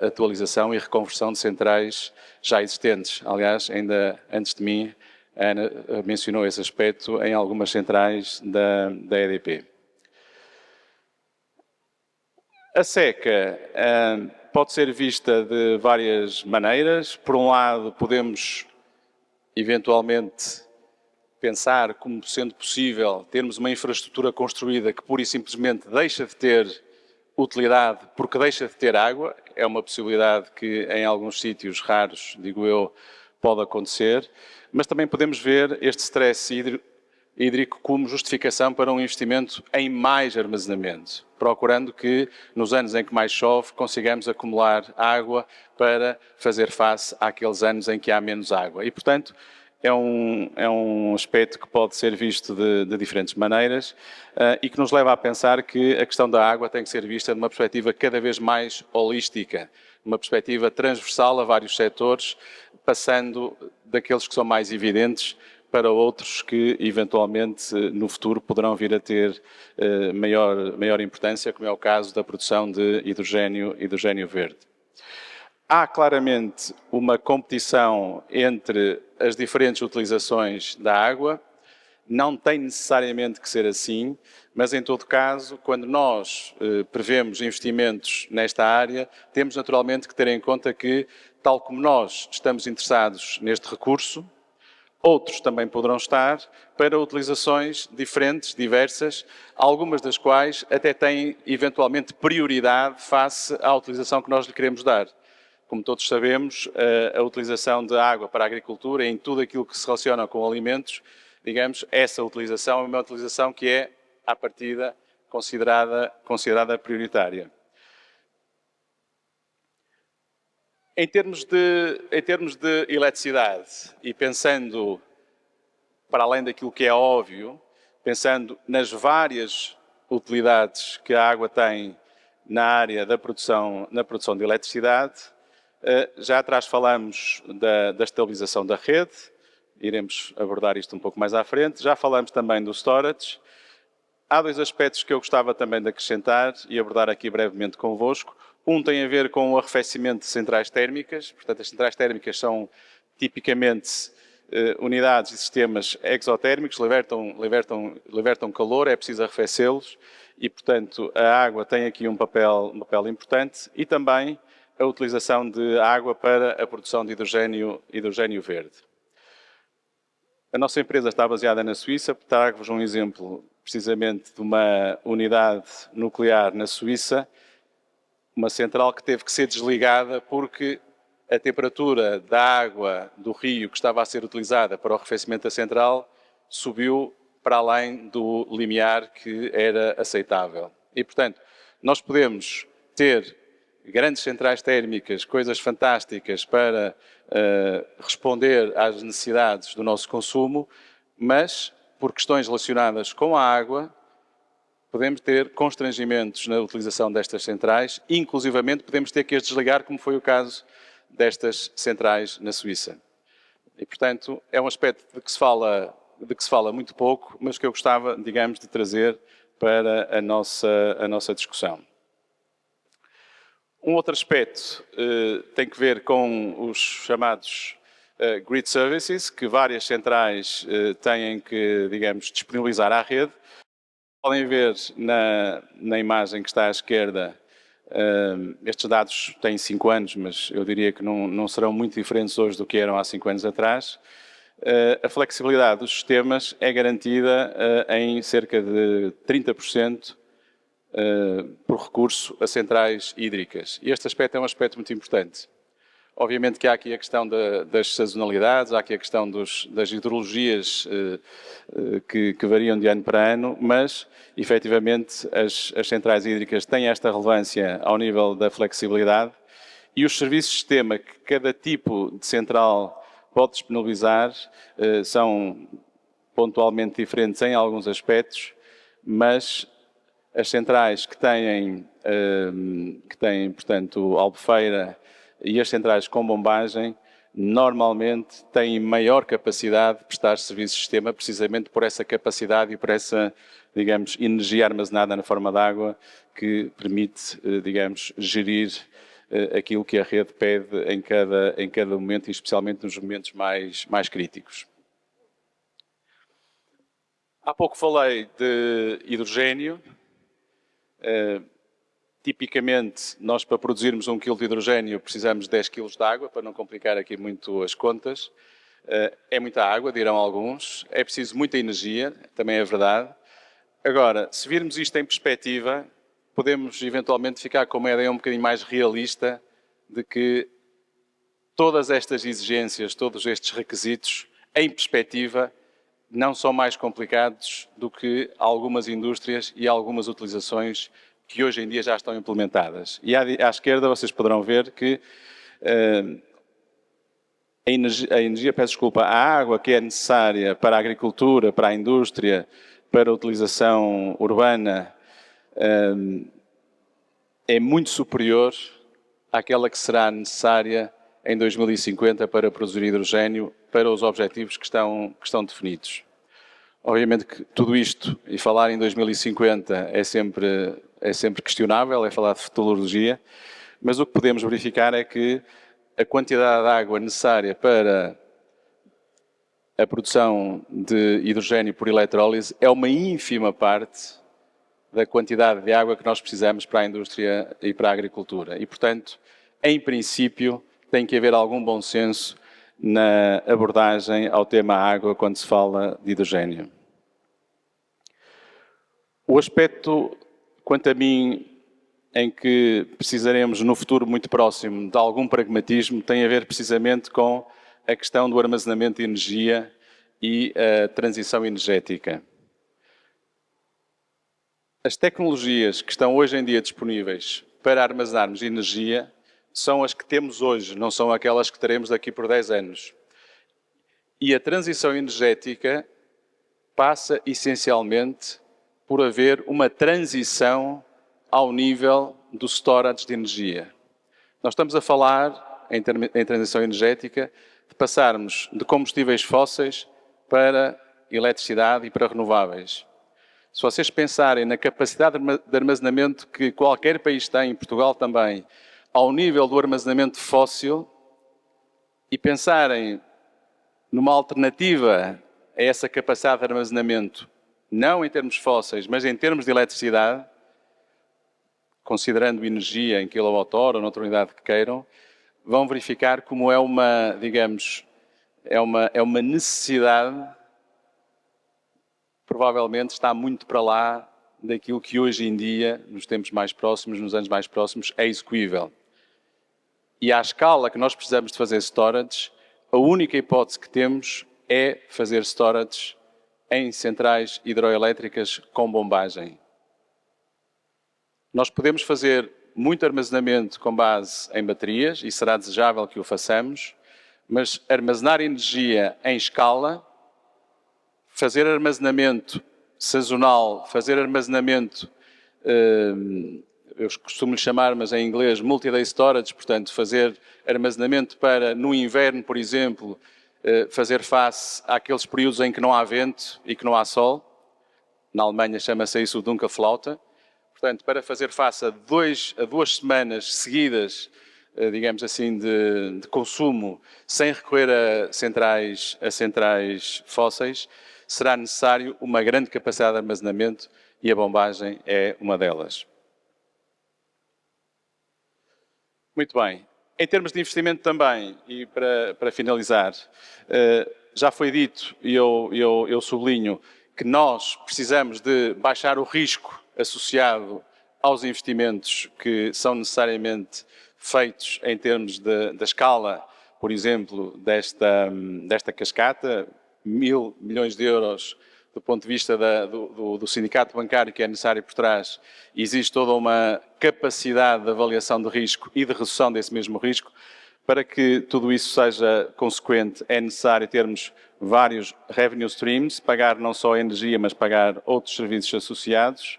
S4: a atualização e reconversão de centrais já existentes. Aliás, ainda antes de mim, a Ana mencionou esse aspecto em algumas centrais da EDP. A seca pode ser vista de várias maneiras. Por um lado, podemos eventualmente pensar como sendo possível termos uma infraestrutura construída que pura e simplesmente deixa de ter utilidade porque deixa de ter água. É uma possibilidade que em alguns sítios raros, digo eu, pode acontecer. Mas também podemos ver este stress hídrico como justificação para um investimento em mais armazenamento, procurando que, nos anos em que mais chove, consigamos acumular água para fazer face àqueles anos em que há menos água. E, portanto, é um aspecto que pode ser visto de diferentes maneiras e que nos leva a pensar que a questão da água tem que ser vista de uma perspectiva cada vez mais holística, uma perspectiva transversal a vários setores, passando daqueles que são mais evidentes para outros que, eventualmente, no futuro poderão vir a ter maior importância, como é o caso da produção de hidrogênio verde. Há claramente uma competição entre as diferentes utilizações da água, não tem necessariamente que ser assim, mas em todo caso, quando nós prevemos investimentos nesta área, temos naturalmente que ter em conta que, tal como nós estamos interessados neste recurso, outros também poderão estar para utilizações diferentes, diversas, algumas das quais até têm eventualmente prioridade face à utilização que nós lhe queremos dar. Como todos sabemos, a utilização de água para a agricultura, em tudo aquilo que se relaciona com alimentos, digamos, essa utilização é uma utilização que é, à partida, considerada prioritária. Em termos de eletricidade, e pensando para além daquilo que é óbvio, pensando nas várias utilidades que a água tem na área da produção de eletricidade, já atrás falamos da estabilização da rede, iremos abordar isto um pouco mais à frente, já falamos também do storage. Há dois aspectos que eu gostava também de acrescentar e abordar aqui brevemente convosco. Um tem a ver com o arrefecimento de centrais térmicas, portanto as centrais térmicas são tipicamente unidades e sistemas exotérmicos, libertam calor, é preciso arrefecê-los e, portanto, a água tem aqui um papel importante e também a utilização de água para a produção de hidrogênio verde. A nossa empresa está baseada na Suíça, trago-vos um exemplo precisamente de uma unidade nuclear na Suíça, uma central que teve que ser desligada porque a temperatura da água do rio que estava a ser utilizada para o arrefecimento da central subiu para além do limiar que era aceitável. E, portanto, nós podemos ter grandes centrais térmicas, coisas fantásticas para responder às necessidades do nosso consumo, mas, por questões relacionadas com a água, podemos ter constrangimentos na utilização destas centrais, inclusivamente podemos ter que as desligar, como foi o caso destas centrais na Suíça. E, portanto, é um aspecto de que se fala muito pouco, mas que eu gostava, digamos, de trazer para a nossa discussão. Um outro aspecto tem que ver com os chamados grid services, que várias centrais têm que, digamos, disponibilizar à rede. Podem ver na imagem que está à esquerda, estes dados têm 5 anos, mas eu diria que não serão muito diferentes hoje do que eram há 5 anos atrás. A flexibilidade dos sistemas é garantida em cerca de 30% por recurso a centrais hídricas. E este aspecto é um aspecto muito importante. Obviamente que há aqui a questão das sazonalidades, há aqui a questão das hidrologias que variam de ano para ano, mas, efetivamente, as centrais hídricas têm esta relevância ao nível da flexibilidade e os serviços de sistema que cada tipo de central pode disponibilizar são pontualmente diferentes em alguns aspectos, mas as centrais que têm, portanto, Albufeira e as centrais com bombagem, normalmente têm maior capacidade de prestar serviços de sistema, precisamente por essa capacidade e por essa, digamos, energia armazenada na forma de água que permite, digamos, gerir aquilo que a rede pede em cada momento e especialmente nos momentos mais críticos. Há pouco falei de hidrogênio. Tipicamente, nós para produzirmos 1 kg de hidrogênio precisamos de 10 kg de água, para não complicar aqui muito as contas. É muita água, dirão alguns. É preciso muita energia, também é verdade. Agora, se virmos isto em perspectiva, podemos eventualmente ficar com uma ideia um bocadinho mais realista de que todas estas exigências, todos estes requisitos, em perspectiva, não são mais complicados do que algumas indústrias e algumas utilizações que hoje em dia já estão implementadas. E à esquerda vocês poderão ver que a água que é necessária para a agricultura, para a indústria, para a utilização urbana, é muito superior àquela que será necessária em 2050 para produzir hidrogênio para os objetivos que estão definidos. Obviamente que tudo isto, e falar em 2050 é sempre questionável, é falar de futurologia, mas o que podemos verificar é que a quantidade de água necessária para a produção de hidrogênio por eletrólise é uma ínfima parte da quantidade de água que nós precisamos para a indústria e para a agricultura. E, portanto, em princípio, tem que haver algum bom senso na abordagem ao tema água quando se fala de hidrogênio. O aspecto, quanto a mim, em que precisaremos no futuro muito próximo de algum pragmatismo tem a ver precisamente com a questão do armazenamento de energia e a transição energética. As tecnologias que estão hoje em dia disponíveis para armazenarmos energia são as que temos hoje, não são aquelas que teremos daqui por 10 anos. E a transição energética passa essencialmente por haver uma transição ao nível do storage de energia. Nós estamos a falar, em transição energética, de passarmos de combustíveis fósseis para eletricidade e para renováveis. Se vocês pensarem na capacidade de armazenamento que qualquer país tem, Portugal também, ao nível do armazenamento fóssil, e pensarem numa alternativa a essa capacidade de armazenamento, não em termos fósseis, mas em termos de eletricidade, considerando energia em quilowatt-hora ou noutra unidade que queiram, vão verificar como é uma, digamos, é uma necessidade, provavelmente está muito para lá daquilo que hoje em dia, nos tempos mais próximos, nos anos mais próximos, é execuível. E à escala que nós precisamos de fazer storage, a única hipótese que temos é fazer storage em centrais hidroelétricas com bombagem. Nós podemos fazer muito armazenamento com base em baterias, e será desejável que o façamos, mas armazenar energia em escala, fazer armazenamento sazonal, fazer armazenamento, eu costumo lhe chamar, mas em inglês, multi-day storage, portanto, fazer armazenamento para, no inverno, por exemplo, fazer face àqueles períodos em que não há vento e que não há sol. Na Alemanha chama-se isso o Dunkelflaute. Portanto, para fazer face a duas semanas seguidas, digamos assim, de consumo, sem recorrer a centrais fósseis, será necessário uma grande capacidade de armazenamento e a bombagem é uma delas. Muito bem. Em termos de investimento também, e para finalizar, já foi dito, e eu sublinho, que nós precisamos de baixar o risco associado aos investimentos que são necessariamente feitos em termos da escala, por exemplo, desta cascata, 1.000 milhões de euros do ponto de vista do sindicato bancário que é necessário por trás, existe toda uma capacidade de avaliação de risco e de redução desse mesmo risco. Para que tudo isso seja consequente, é necessário termos vários revenue streams, pagar não só a energia, mas pagar outros serviços associados.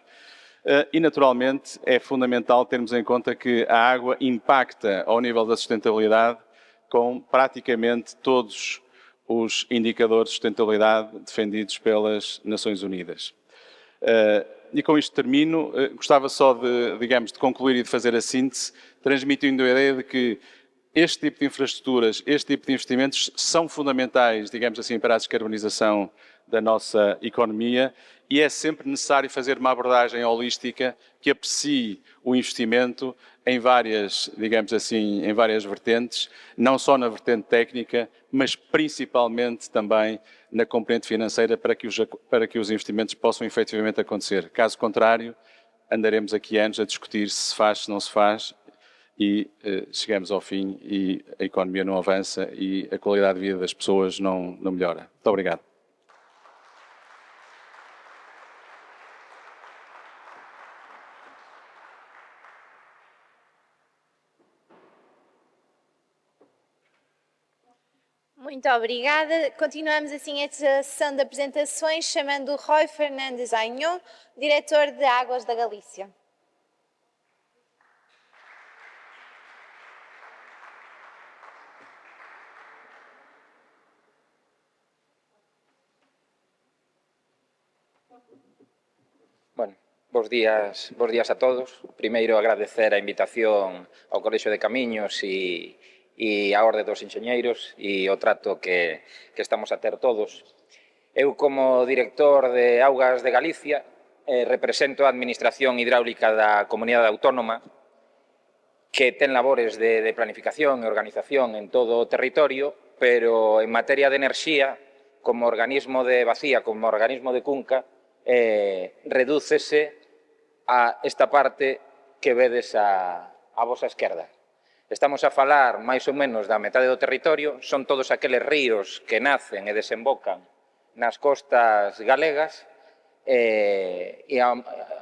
S4: E, naturalmente, é fundamental termos em conta que a água impacta ao nível da sustentabilidade com praticamente todos os indicadores de sustentabilidade defendidos pelas Nações Unidas. E com isto termino. Gostava só de concluir e de fazer a síntese, transmitindo a ideia de que este tipo de infraestruturas, este tipo de investimentos são fundamentais, digamos assim, para a descarbonização da nossa economia e é sempre necessário fazer uma abordagem holística que aprecie o investimento em várias, digamos assim, em várias vertentes, não só na vertente técnica, mas principalmente também na componente financeira para que os investimentos possam efetivamente acontecer. Caso contrário, andaremos aqui anos a discutir se faz, se não se faz, e chegamos ao fim e a economia não avança e a qualidade de vida das pessoas não melhora. Muito obrigado.
S1: Muito obrigada. Continuamos assim esta sessão de apresentações, chamando o Rui Fernandes Año, diretor de Águas da Galícia.
S5: Bueno, bos días a todos. Primeiro, agradecer a invitación ao Colexio de Camiños e a Orde dos Enxeñeiros e o trato que estamos a ter todos. Eu, como director de Augas de Galicia, represento a Administración Hidráulica da Comunidade Autónoma, que ten labores de planificación e organización en todo o territorio, pero en materia de enerxía, como organismo de Bacía, como organismo de Cunca, redúcese a esta parte que vedes a vosa esquerda. Estamos a falar máis ou menos da metade do territorio, son todos aqueles ríos que nacen e desembocan nas costas galegas e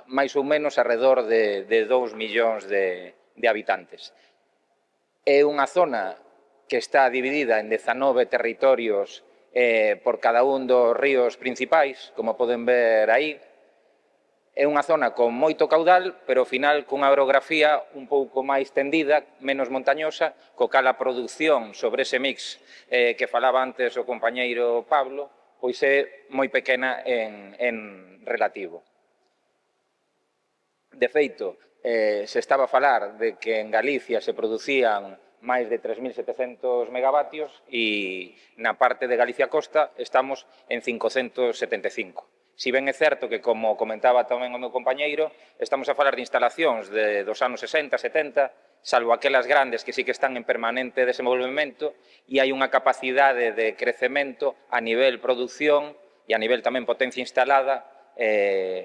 S5: máis ou menos alrededor de 2 millóns de habitantes. É unha zona que está dividida en 19 territorios por cada un dos ríos principais, como poden ver aí. É unha zona con moito caudal, pero ao final cunha orografía un pouco máis tendida, menos montañosa, co cal a produción sobre ese mix que falaba antes o compañeiro Pablo, pois é moi pequena en relativo. De feito, se estaba a falar de que en Galicia se producían máis de 3.700 megavatios e na parte de Galicia Costa estamos en 575. Si ben é certo que, como comentaba tamén o meu compañeiro, estamos a falar de instalacións dos anos 60, 70, salvo aquelas grandes que sí que están en permanente desenvolvemento e hai unha capacidade de crecemento a nivel producción e a nivel tamén potencia instalada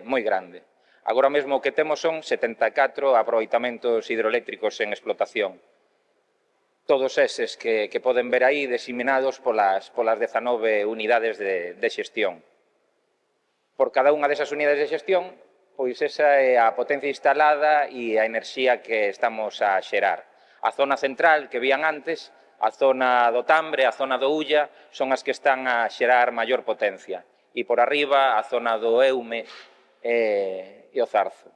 S5: moi grande. Agora mesmo o que temos son 74 aproveitamentos hidroeléctricos en explotación. Todos eses que poden ver aí diseminados polas 19 unidades de xestión. Por cada unha desas unidades de xestión, pois esa é a potencia instalada e a enerxía que estamos a xerar. A zona central que vían antes, a zona do Tambre, a zona do Ulla, son as que están a xerar maior potencia. E por arriba, a zona do Eume e o Zarzo.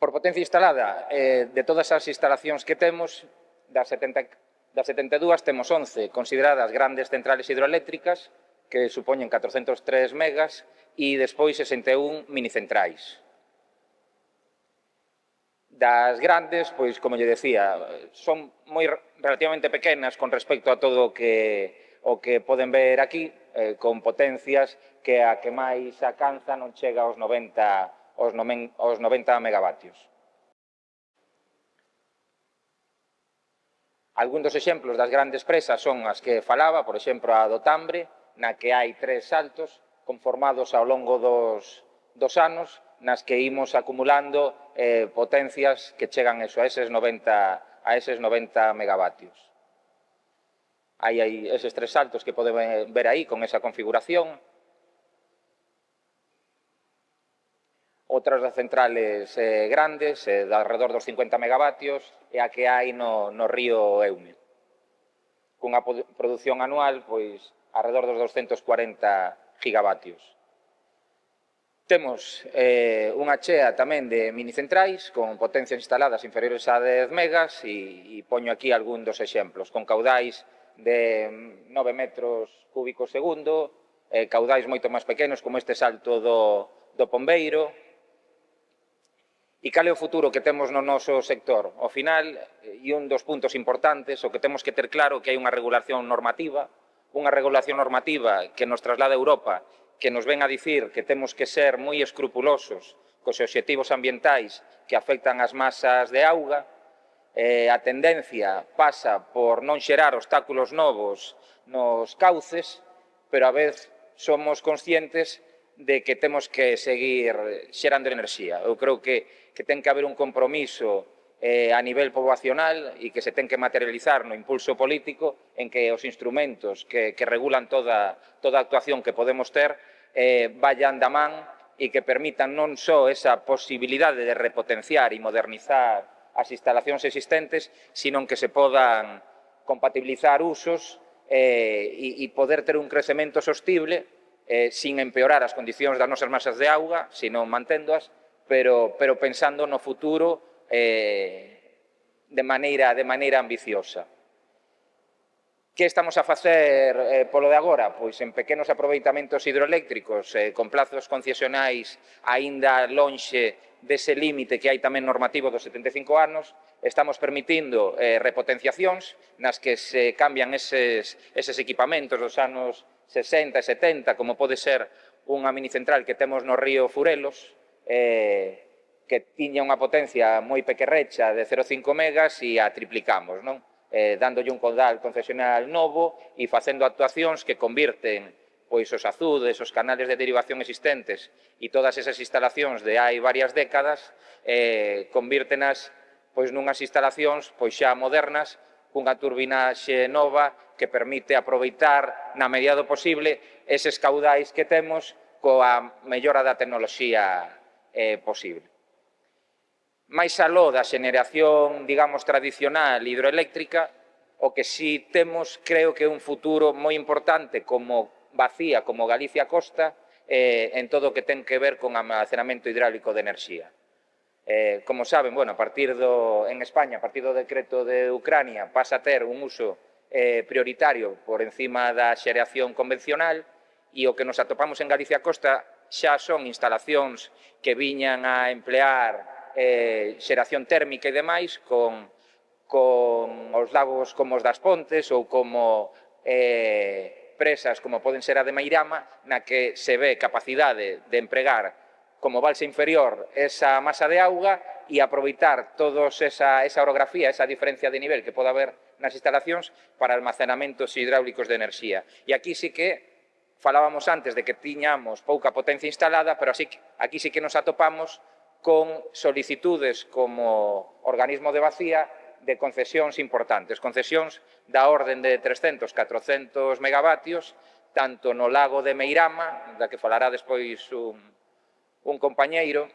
S5: Por potencia instalada, de todas as instalacións que temos, das 72 temos 11 consideradas grandes centrales hidroeléctricas, que supoñen 403 megas, e despois 61 minicentrais. Das grandes, pois, como lle decía, son relativamente pequenas con respecto a todo o que poden ver aquí, con potencias que a que máis alcanza non chega aos 90 megavatios. Algúns dos exemplos das grandes presas son as que falaba, por exemplo, a do Tambre, na que hai 3 saltos conformados ao longo dos anos, nas que imos acumulando potencias que chegan a eses 90 megavatios. Hai eses 3 saltos que poden ver aí con esa configuración. Outras das centrales grandes, de alrededor dos 50 megavatios, é a que hai no río Eume, cunha produción anual, pois, alrededor dos 240 gigavatios. Temos unha chea tamén de minicentrais con potencias instaladas inferiores a 10 megas e poño aquí algún dos exemplos, con caudais de 9 metros cúbicos segundo, caudais moito máis pequenos como este salto do Pombeiro. E cal é o futuro que temos no noso sector? Ao final, e un dos puntos importantes, o que temos que ter claro que hai unha regulación normativa que nos traslada a Europa, que nos ven a dicir que temos que ser moi escrupulosos cos obxectivos ambientais que afectan as masas de auga. A tendencia pasa por non xerar obstáculos novos nos cauces, pero a vez somos conscientes de que temos que seguir xerando enerxía. Eu creo que ten que haber un compromiso a nivel poboacional e que se ten que materializar no impulso político en que os instrumentos que regulan toda a actuación que podemos ter vayan da man e que permitan non só esa posibilidade de repotenciar e modernizar as instalacións existentes, sino que se podan compatibilizar usos e poder ter un crecemento sostible sin empeorar as condicións das nosas masas de auga, sino manténdoas, pero pensando no futuro de maneira ambiciosa. Que estamos a facer polo de agora? Pois en pequenos aproveitamentos hidroeléctricos, con plazos concesionais aínda lonxe dese límite que hai tamén normativo dos 75 anos, estamos permitindo repotenciacións nas que se cambian eses equipamentos dos anos 60 e 70, como pode ser unha minicentral que temos no río Furelos, que tiña unha potencia moi pequerrecha de 0,5 megas e a triplicamos, non? Dándolle un caudal concesional novo e facendo actuacións que convirten pois os azudes, os canales de derivación existentes e todas esas instalacións de hai varias décadas, convírtenas pois nunhas instalacións pois xa modernas, cunha turbinaxe nova que permite aproveitar na medida do posible eses caudais que temos coa mellora da tecnoloxía posible. Mais aló da xeneración, digamos, tradicional hidroeléctrica, o que si temos, creo que é un futuro moi importante como Vacía, como Galicia Costa, en todo o que ten que ver con almacenamento hidráulico de enerxía. Como saben, bueno, en España, a partir do decreto de Ucrania, pasa a ter un uso prioritario por encima da xeración convencional e o que nos atopamos en Galicia Costa xa son instalacións que viñan a emplear xeración térmica e demais con os lagos como os das Pontes ou como presas como poden ser a de Meirama, na que se ve capacidade de empregar como balsa inferior esa masa de auga e aproveitar toda esa orografía, esa diferencia de nivel que pode haber nas instalacións para almacenamentos hidráulicos de enerxía. E aquí sí que falábamos antes de que tiñamos pouca potencia instalada, pero aquí sí que nos atopamos con solicitudes como organismo de Vacía de concesións importantes, concesións da orden de 300, 400 megavatios tanto no lago de Meirama, da que falará despois un compañeiro,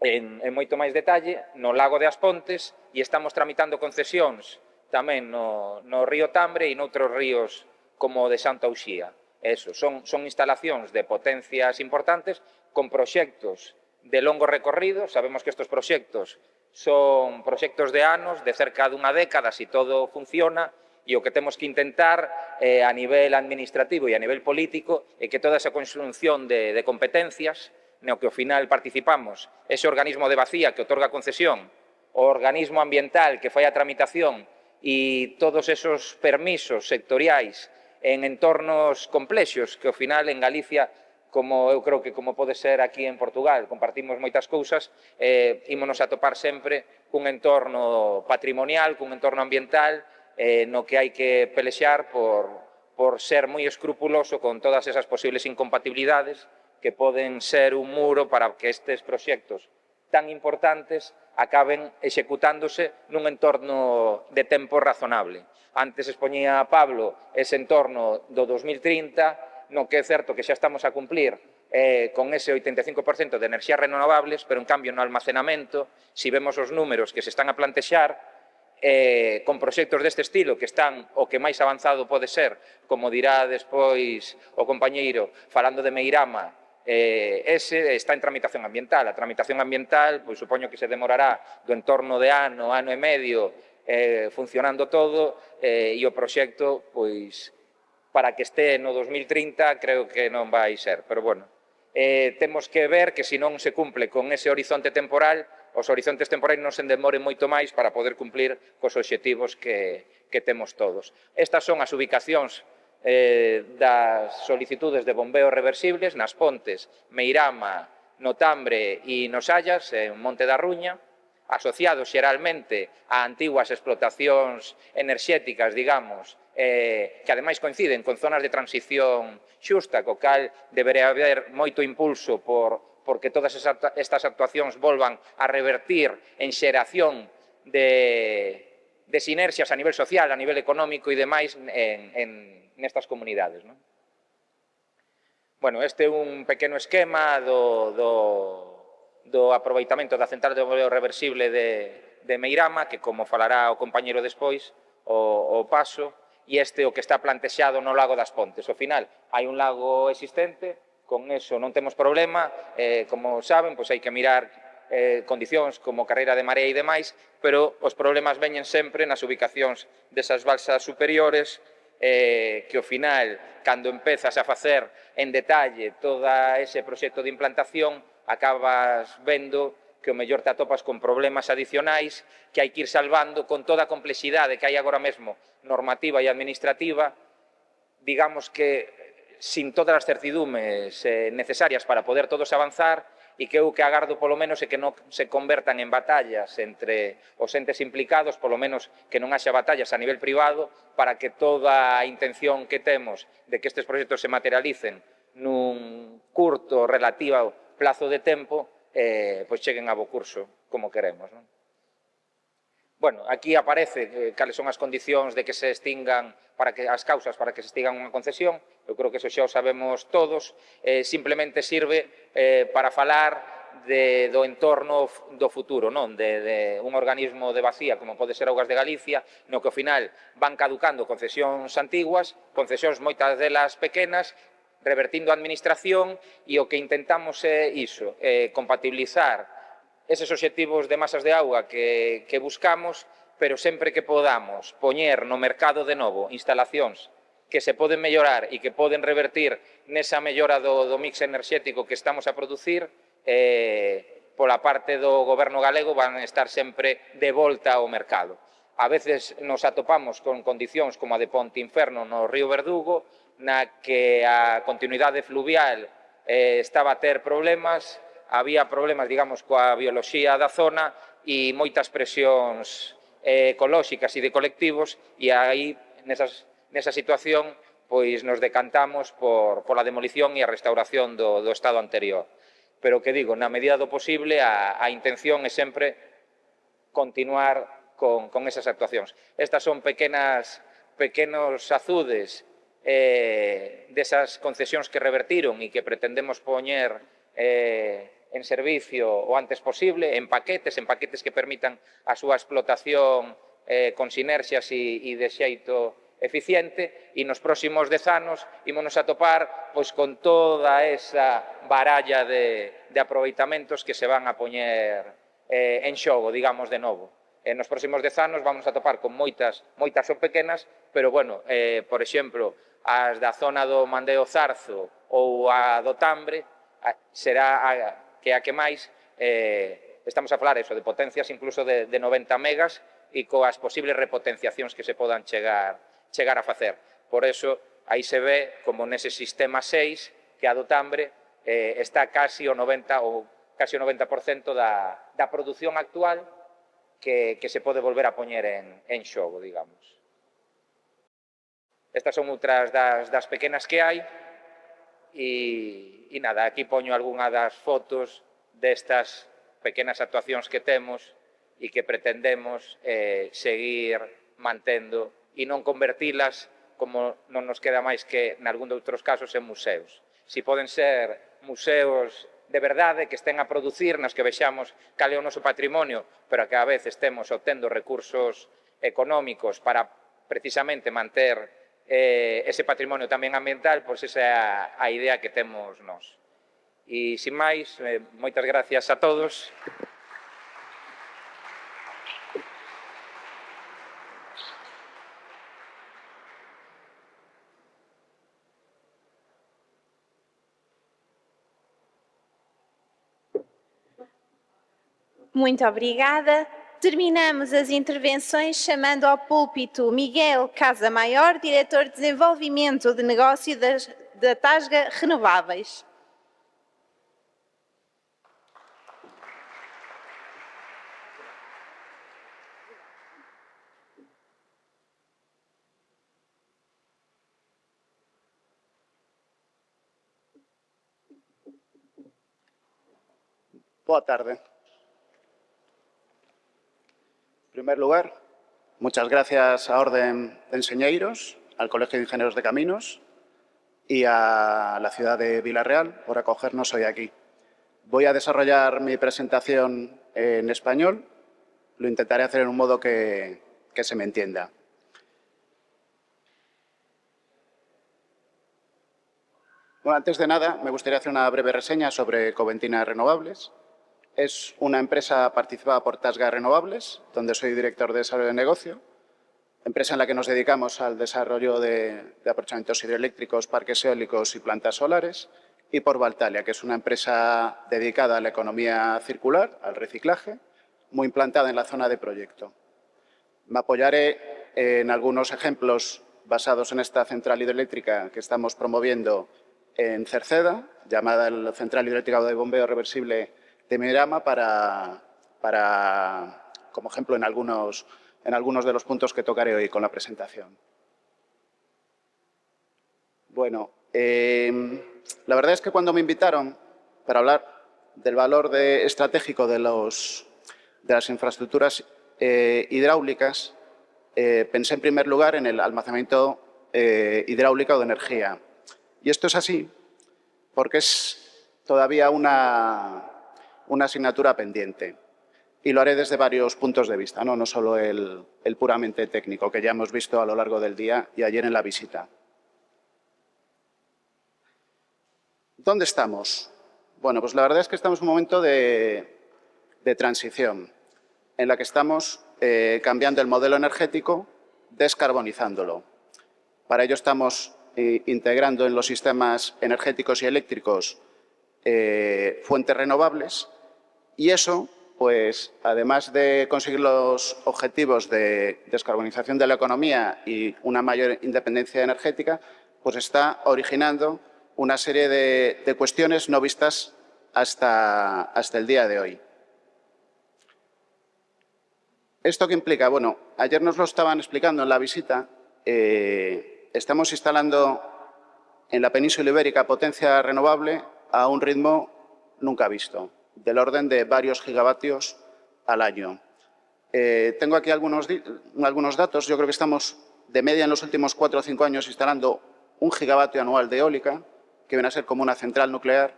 S5: en moito máis detalle, no lago de Aspontes, e estamos tramitando concesións tamén no río Tambre e noutros ríos como o de Santa Uxía. Eso, son instalacións de potencias importantes con proxectos de longo recorrido. Sabemos que estes proxectos son proxectos de anos, de cerca dunha década, se todo funciona, e o que temos que intentar a nivel administrativo e a nivel político é que toda esa conxunción de competencias no que ao final participamos, ese organismo de vacía que otorga concesión, o organismo ambiental que fai a tramitación e todos esos permisos sectoriais en entornos complexos que ao final en Galicia, como eu creo que como pode ser aquí en Portugal, compartimos moitas cousas, ímonos a topar sempre cun entorno patrimonial, cun entorno ambiental, no que hai que pelexar por ser moi escrupuloso con todas esas posibles incompatibilidades que poden ser un muro para que estes proxectos tan importantes acaben executándose nun entorno de tempo razonable. Antes expoñía a Pablo ese entorno do 2030, no que é certo que xa estamos a cumplir con ese 85% de enerxías renovables, pero en cambio no almacenamento, si vemos os números que se están a plantexar, con proxectos deste estilo que están o que máis avanzado pode ser, como dirá despois o compañeiro, falando de Meirama, ese está en tramitación ambiental. A tramitación ambiental, pois supoño que se demorará do entorno de ano e medio funcionando todo, e o proxecto, pois, para que este no 2030, creo que non vai ser. Pero, bueno, temos que ver que se non se cumple con ese horizonte temporal, os horizontes temporais non se demoren moito máis para poder cumplir cos obxectivos que temos todos. Estas son as ubicacións das solicitudes de bombeo reversibles nas Pontes, Meirama, no Tambre e nos Sallas, en Monte da Ruña, asociados xeralmente a antiguas explotacións enerxéticas, digamos, que ademais coinciden con zonas de transición xusta, co cal debería haber moito impulso porque todas estas actuacións volvan a revertir en xeración de sinerxias a nivel social, a nivel económico e demais nestas comunidades. Bueno, este é un pequeno esquema do aproveitamento da central de bombeo reversible de Meirama, que como falará o compañeiro despois, o paso, e este o que está plantexado no lago das Pontes. Ao final, hai un lago existente, con eso non temos problema, como saben, pois hai que mirar condicións como carreira de marea e demais, pero os problemas veñen sempre nas ubicacións desas balsas superiores, que ao final, cando empezas a facer en detalle todo ese proxecto de implantación, acabas vendo que o mellor te atopas con problemas adicionais que hai que ir salvando con toda a complexidade que hai agora mesmo normativa e administrativa, digamos que sin todas as certidumes necesarias para poder todos avanzar, e que eu que agardo polo menos é que non se convertan en batallas entre os entes implicados, polo menos que non haxa batallas a nivel privado, para que toda a intención que temos de que estes proxectos se materialicen nun curto relativo plazo de tempo, pois cheguen a bo curso como queremos. Bueno, aquí aparece cales son as condicións de que se extingan, as causas para que se extingan unha concesión. Eu creo que eso xa o sabemos todos. Simplemente sirve para falar do entorno do futuro, non? De un organismo de vacía como pode ser Augas de Galicia, no que ao final van caducando concesións antiguas, concesións moitas delas pequenas, revertindo a administración, e o que intentamos é iso, compatibilizar eses obxectivos de masas de auga que buscamos, pero sempre que podamos poñer no mercado de novo instalacións que se poden mellorar e que poden revertir nesa mellora do mix enerxético que estamos a producir, pola parte do goberno galego van estar sempre de volta ao mercado. A veces nos atopamos con condicións como a de Ponte Inferno no río Verdugo, na que a continuidade fluvial estaba a ter problemas, había problemas, digamos, coa bioloxía da zona e moitas presións ecolóxicas e de colectivos, e aí, nesa situación, pois nos decantamos pola demolición e a restauración do estado anterior. Pero, que digo, na medida do posible, a intención é sempre continuar con esas actuacións. Estas son pequenos azudes desas concesións que revertiron e que pretendemos poñer en servicio o antes posible, en paquetes que permitan a súa explotación con sinerxias e de xeito eficiente, e nos próximos 10 anos ímonos a topar pois, con toda esa baralla de aproveitamentos que se van a poñer en xogo, digamos, de novo. Nos próximos 10 anos vamos a topar con moitas son pequenas, pero, bueno, por exemplo, as da zona do Mandeo Zarzo ou a do Tambre será a que máis estamos a falar eso, de potencias incluso de 90 megas e coas posibles repotenciacións que se podan chegar a facer. Por eso, aí se ve como nese sistema 6 que a do Tambre está casi o 90% da produción actual que se pode volver a poñer en xogo, digamos. Estas son outras das pequenas que hai e nada, aquí poño algunha das fotos destas pequenas actuacións que temos e que pretendemos seguir mantendo e non convertilas, como non nos queda máis que, nalgún de outros casos, en museos. Si poden ser museos de verdade, que estén a producir, nas que vexamos cal é o noso patrimonio, pero que a vez estemos obtendo recursos económicos para precisamente manter ese patrimonio tamén ambiental, pois esa é a idea que temos nós. E, sin máis, moitas gracias a todos.
S1: Muito obrigada. Terminamos as intervenções chamando ao púlpito Miguel Casamaior, Diretor de Desenvolvimento de Negócio da Tasga Renováveis.
S6: Boa tarde. En primer lugar, muchas gracias a Orden de Enseñeiros, al Colegio de Ingenieros de Caminos y a la ciudad de Vila-real por acogernos hoy aquí. Voy a desarrollar mi presentación en español. Lo intentaré hacer en un modo que se me entienda. Bueno, antes de nada, me gustaría hacer una breve reseña sobre Coventina Renovables. Es una empresa participada por Tasga Renovables, donde soy director de desarrollo de negocio, empresa en la que nos dedicamos al desarrollo de aprovechamientos hidroeléctricos, parques eólicos y plantas solares, y por Valtalia, que es una empresa dedicada a la economía circular, al reciclaje, muy implantada en la zona de proyecto. Me apoyaré en algunos ejemplos basados en esta central hidroeléctrica que estamos promoviendo en Cerceda, llamada la Central Hidroeléctrica de Bombeo Reversible de Mirama, como ejemplo en algunos de los puntos que tocaré hoy con la presentación. Bueno, la verdad es que cuando me invitaron para hablar del valor estratégico de las infraestructuras hidráulicas, pensé en primer lugar en el almacenamiento hidráulico de energía. Y esto es así porque es todavía una asignatura pendiente. Y lo haré desde varios puntos de vista, no solo el puramente técnico, que ya hemos visto a lo largo del día y ayer en la visita. ¿Dónde estamos? Bueno, pues la verdad es que estamos en un momento de transición, en la que estamos cambiando el modelo energético, descarbonizándolo. Para ello estamos integrando en los sistemas energéticos y eléctricos fuentes renovables, y eso, pues, además de conseguir los objetivos de descarbonización de la economía y una mayor independencia energética, pues está originando una serie de cuestiones no vistas hasta el día de hoy. ¿Esto qué implica? Bueno, ayer nos lo estaban explicando en la visita. Estamos instalando en la península ibérica potencia renovable a un ritmo nunca visto, del orden de varios gigavatios al año. Tengo aquí algunos datos. Yo creo que estamos de media en los últimos 4 o 5 años instalando 1 gigavatio anual de eólica, que viene a ser como una central nuclear,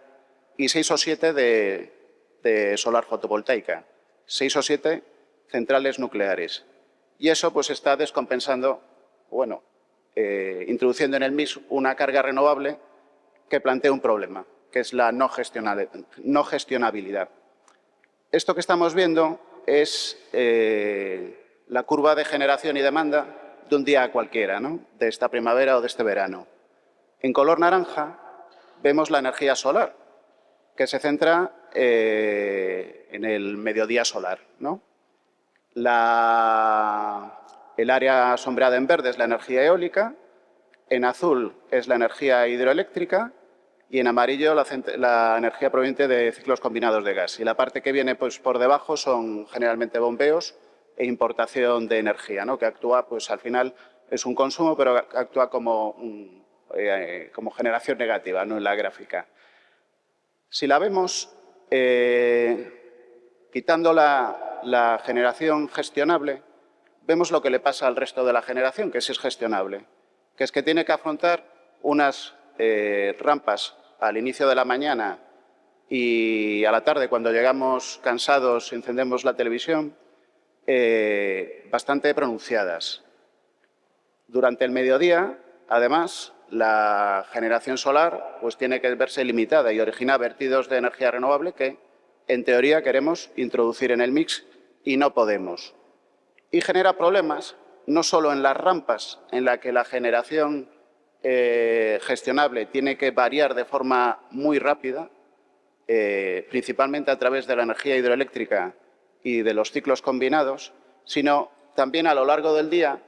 S6: y 6 o 7 de solar fotovoltaica. 6 o 7 centrales nucleares. Y eso pues está descompensando, bueno, introduciendo en el mix una carga renovable que plantea un problema, que es la no gestionabilidad. Esto que estamos viendo es la curva de generación y demanda de un día cualquiera, ¿no? De esta primavera o de este verano. En color naranja vemos la energía solar, que se centra en el mediodía solar, ¿no? El área sombreada en verde es la energía eólica, en azul es la energía hidroeléctrica y en amarillo la energía proveniente de ciclos combinados de gas. Y la parte que viene pues, por debajo son generalmente bombeos e importación de energía, ¿no? Que actúa, pues al final es un consumo, pero actúa como generación negativa, ¿no? En la gráfica. Si la vemos, quitando la generación gestionable, vemos lo que le pasa al resto de la generación, que sí es gestionable, que es que tiene que afrontar unas rampas al inicio de la mañana y a la tarde, cuando llegamos cansados, encendemos la televisión, bastante pronunciadas. Durante el mediodía, además, la generación solar pues, tiene que verse limitada y origina vertidos de energía renovable que, en teoría, queremos introducir en el mix y no podemos. Y genera problemas no solo en las rampas, en las que la generación gestionable tiene que variar de forma muy rápida, principalmente a través de la energía hidroeléctrica y de los ciclos combinados, sino también a lo largo del día,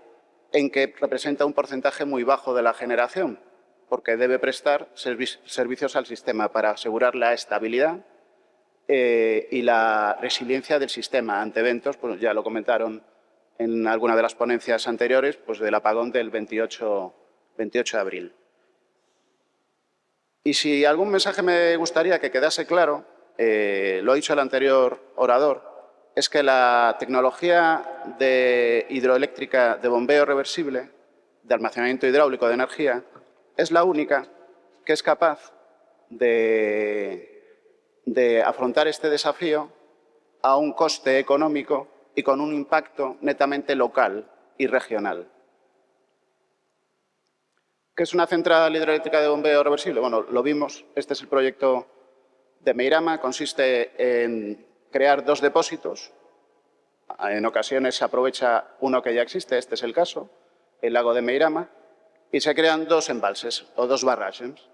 S6: en que representa un porcentaje muy bajo de la generación, porque debe prestar servicios al sistema para asegurar la estabilidad y la resiliencia del sistema ante eventos, pues ya lo comentaron en alguna de las ponencias anteriores, pues del apagón del 28 de abril. Y si algún mensaje me gustaría que quedase claro, lo ha dicho el anterior orador, es que la tecnología de hidroeléctrica de bombeo reversible, de almacenamiento hidráulico de energía, es la única que es capaz de afrontar este desafío a un coste económico y con un impacto netamente local y regional. ¿Qué es una central hidroeléctrica de bombeo reversible? Bueno, lo vimos, este es el proyecto de Meirama, consiste en crear 2 depósitos. En ocasiones se aprovecha uno que ya existe, este es el caso, el lago de Meirama, y se crean 2 embalses o 2 barrages.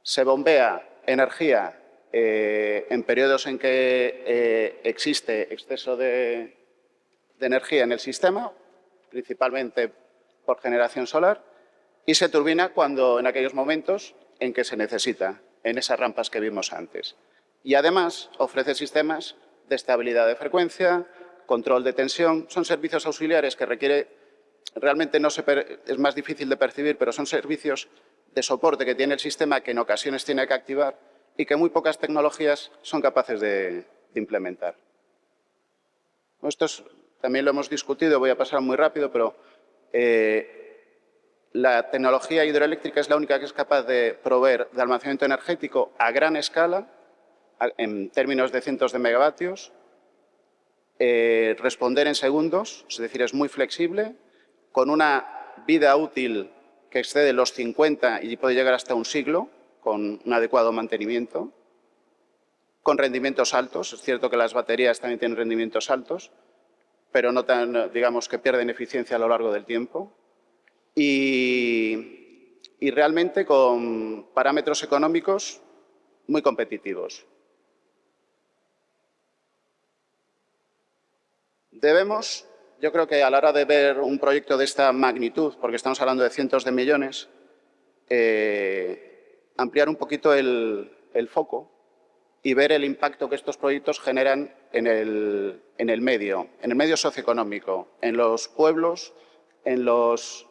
S6: Se bombea energía en periodos en que existe exceso de energía en el sistema, principalmente por generación solar, y se turbina en aquellos momentos en que se necesita, en esas rampas que vimos antes. Y además ofrece sistemas de estabilidad de frecuencia, control de tensión, son servicios auxiliares que realmente es más difícil de percibir, pero son servicios de soporte que tiene el sistema que en ocasiones tiene que activar y que muy pocas tecnologías son capaces de implementar. Esto también lo hemos discutido, voy a pasar muy rápido, pero la tecnología hidroeléctrica es la única que es capaz de proveer de almacenamiento energético a gran escala, en términos de cientos de megavatios, responder en segundos, es decir, es muy flexible, con una vida útil que excede los 50 y puede llegar hasta un siglo, con un adecuado mantenimiento, con rendimientos altos. Es cierto que las baterías también tienen rendimientos altos, pero no tan, digamos, que pierden eficiencia a lo largo del tiempo. Y realmente con parámetros económicos muy competitivos. Debemos, yo creo que a la hora de ver un proyecto de esta magnitud, porque estamos hablando de cientos de millones, ampliar un poquito el foco y ver el impacto que estos proyectos generan en el medio socioeconómico, en los pueblos, en las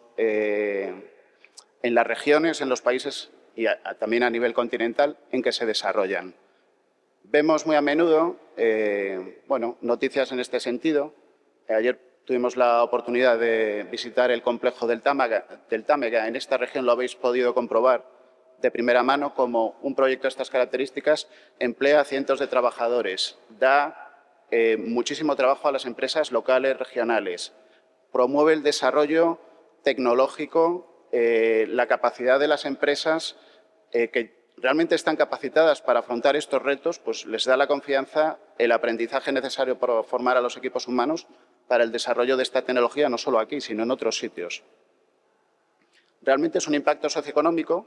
S6: regiones, en los países y también a nivel continental en que se desarrollan. Vemos muy a menudo noticias en este sentido. Ayer tuvimos la oportunidad de visitar el complejo del Támega. En esta región lo habéis podido comprobar de primera mano, como un proyecto de estas características emplea a cientos de trabajadores, da muchísimo trabajo a las empresas locales, regionales, promueve el desarrollo tecnológico, la capacidad de las empresas que realmente están capacitadas para afrontar estos retos, pues les da la confianza, el aprendizaje necesario para formar a los equipos humanos para el desarrollo de esta tecnología, no solo aquí, sino en otros sitios. Realmente es un impacto socioeconómico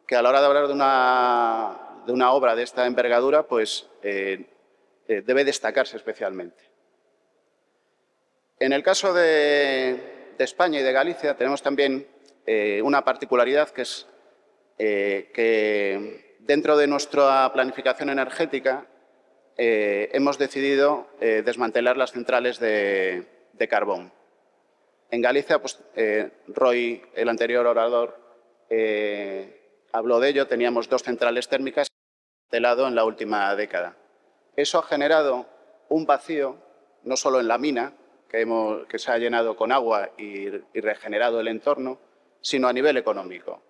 S6: que a la hora de hablar de una obra de esta envergadura, pues debe destacarse especialmente. En el caso de España y de Galicia tenemos también una particularidad, que es que dentro de nuestra planificación energética hemos decidido desmantelar las centrales de carbón. En Galicia, pues, Roy, el anterior orador, habló de ello, teníamos 2 centrales térmicas desmanteladas en la última década. Eso ha generado un vacío, no solo en la mina, que se ha llenado con agua y regenerado el entorno, sino a nivel económico.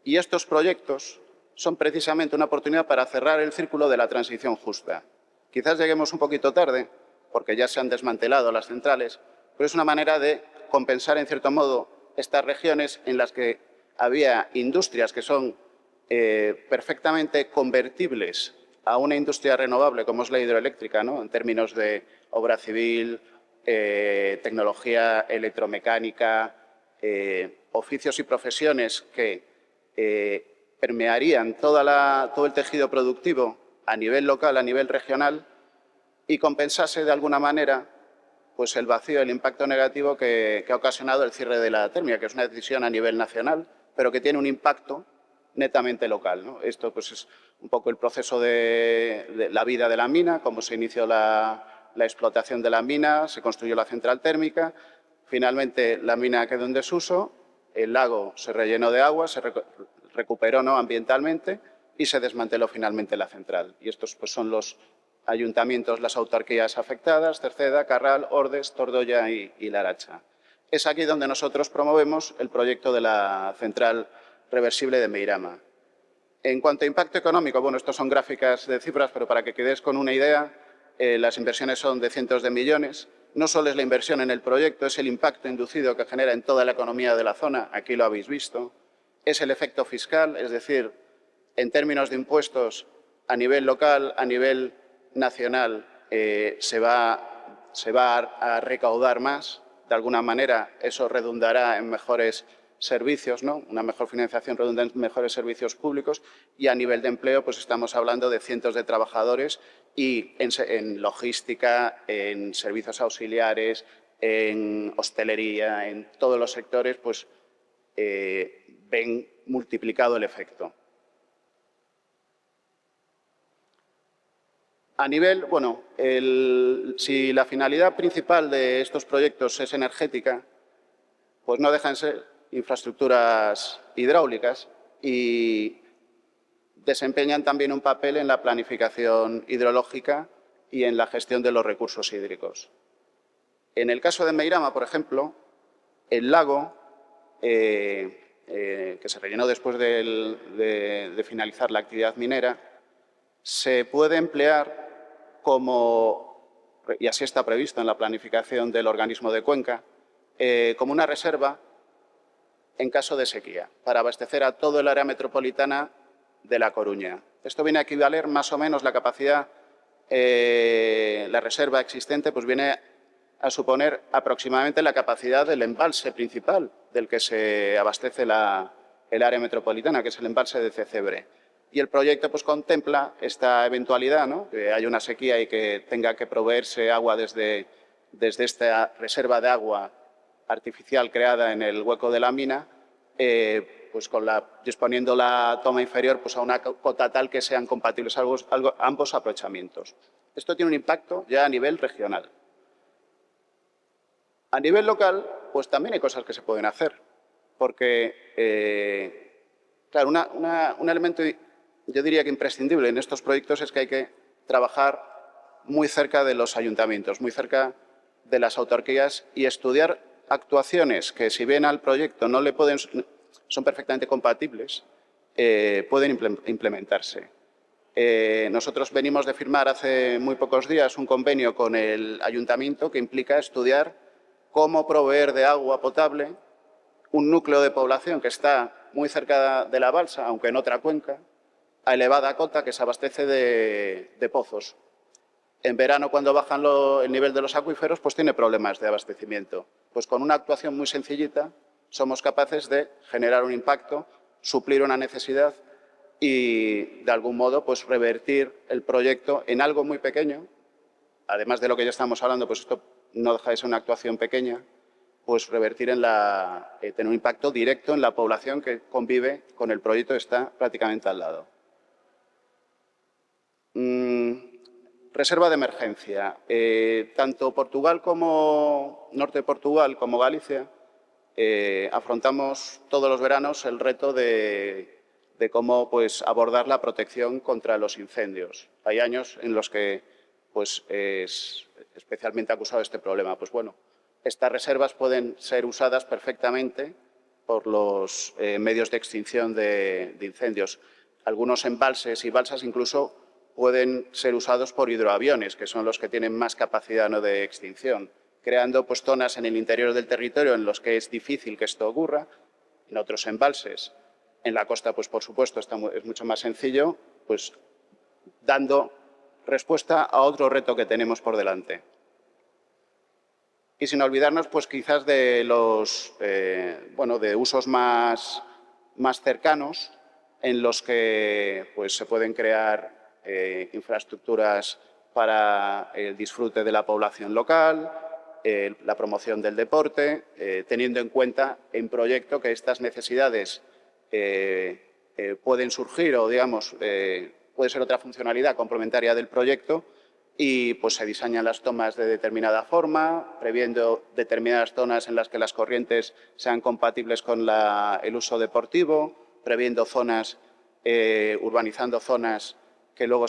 S6: Y estos proyectos son precisamente una oportunidad para cerrar el círculo de la transición justa. Quizás lleguemos un poquito tarde, porque ya se han desmantelado las centrales, pero es una manera de compensar, en cierto modo, estas regiones en las que había industrias que son perfectamente convertibles a una industria renovable, como es la hidroeléctrica, ¿no?, en términos de obra civil, tecnología electromecánica, oficios y profesiones que permearían todo el tejido productivo a nivel local, a nivel regional, y compensase de alguna manera pues el vacío, el impacto negativo que ha ocasionado el cierre de la térmica, que es una decisión a nivel nacional, pero que tiene un impacto netamente local, ¿no? Esto pues es un poco el proceso de la vida de la mina, cómo se inició la explotación de la mina, se construyó la central térmica, finalmente la mina quedó en desuso, el lago se rellenó de agua, se recuperó, ¿no?, ambientalmente, y se desmanteló finalmente la central. Y estos pues son los ayuntamientos, las autarquías afectadas: Cerceda, Carral, Ordes, Tordoya y Laracha. Es aquí donde nosotros promovemos el proyecto de la central reversible de Meirama. En cuanto a impacto económico, bueno, estos son gráficas de cifras, pero para que quedéis con una idea, las inversiones son de cientos de millones. No solo es la inversión en el proyecto, es el impacto inducido que genera en toda la economía de la zona, aquí lo habéis visto. Es el efecto fiscal, es decir, en términos de impuestos a nivel local, a nivel nacional, se va a recaudar más. De alguna manera, eso redundará en mejores servicios, ¿no? Una mejor financiación redunda en mejores servicios públicos, y a nivel de empleo pues estamos hablando de cientos de trabajadores, y en logística, en servicios auxiliares, en hostelería, en todos los sectores, pues ven multiplicado el efecto. A nivel, bueno, si la finalidad principal de estos proyectos es energética, pues no dejan de ser infraestructuras hidráulicas, y desempeñan también un papel en la planificación hidrológica y en la gestión de los recursos hídricos. En el caso de Meirama, por ejemplo, el lago, que se rellenó después de finalizar la actividad minera, se puede emplear como, y así está previsto en la planificación del organismo de Cuenca, como una reserva en caso de sequía, para abastecer a todo el área metropolitana de La Coruña. Esto viene a equivaler más o menos la capacidad, la reserva existente, pues viene a suponer aproximadamente la capacidad del embalse principal del que se abastece el área metropolitana, que es el embalse de Cecebre. Y el proyecto pues contempla esta eventualidad, ¿no?, que haya una sequía y que tenga que proveerse agua desde esta reserva de agua artificial creada en el hueco de la mina, pues disponiendo la toma inferior pues a una cota tal que sean compatibles ambos aprovechamientos. Esto tiene un impacto ya a nivel regional. A nivel local, pues también hay cosas que se pueden hacer, porque, claro, un elemento, yo diría que imprescindible en estos proyectos, es que hay que trabajar muy cerca de los ayuntamientos, muy cerca de las autarquías y estudiar actuaciones que, si bien al proyecto no le pueden, son perfectamente compatibles, pueden implementarse. Nosotros venimos de firmar hace muy pocos días un convenio con el ayuntamiento que implica estudiar cómo proveer de agua potable un núcleo de población que está muy cerca de la balsa, aunque en otra cuenca, a elevada cota, que se abastece de pozos. En verano, cuando bajan el nivel de los acuíferos, pues tiene problemas de abastecimiento. Pues con una actuación muy sencillita somos capaces de generar un impacto, suplir una necesidad y, de algún modo, pues revertir el proyecto en algo muy pequeño. Además de lo que ya estamos hablando, pues esto no deja de ser una actuación pequeña, pues revertir en tener un impacto directo en la población que convive con el proyecto que está prácticamente al lado. Reserva de emergencia. Tanto Portugal como Norte de Portugal como Galicia afrontamos todos los veranos el reto de cómo pues, abordar la protección contra los incendios. Hay años en los que pues, es especialmente acusado este problema. Pues bueno, estas reservas pueden ser usadas perfectamente por los medios de extinción de incendios. Algunos embalses y balsas incluso pueden ser usados por hidroaviones, que son los que tienen más capacidad de extinción, creando pues, zonas en el interior del territorio en los que es difícil que esto ocurra, en otros embalses. En la costa, pues por supuesto, es mucho más sencillo, pues dando respuesta a otro reto que tenemos por delante. Y sin olvidarnos, pues quizás de los de usos más cercanos, en los que pues, se pueden crear infraestructuras para el disfrute de la población local, la promoción del deporte, teniendo en cuenta en proyecto que estas necesidades pueden surgir o, digamos, puede ser otra funcionalidad complementaria del proyecto y pues, se diseñan las tomas de determinada forma, previendo determinadas zonas en las que las corrientes sean compatibles con el uso deportivo, previendo zonas, urbanizando zonas que luego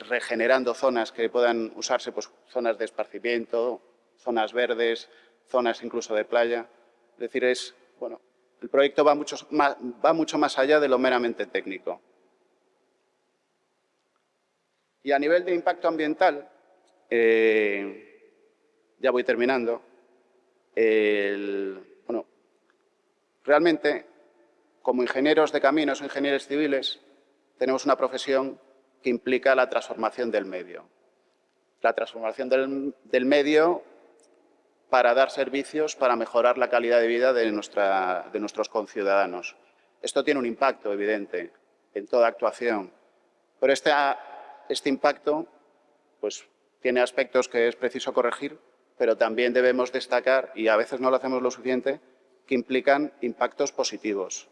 S6: regenerando zonas que puedan usarse, pues zonas de esparcimiento, zonas verdes, zonas incluso de playa. Es decir, el proyecto va mucho más allá de lo meramente técnico. Y a nivel de impacto ambiental, ya voy terminando, realmente, como ingenieros de caminos o ingenieros civiles, tenemos una profesión que implica la transformación del medio. La transformación del medio para dar servicios, para mejorar la calidad de vida de nuestros conciudadanos. Esto tiene un impacto evidente en toda actuación, pero este impacto pues, tiene aspectos que es preciso corregir, pero también debemos destacar, y a veces no lo hacemos lo suficiente, que implican impactos positivos.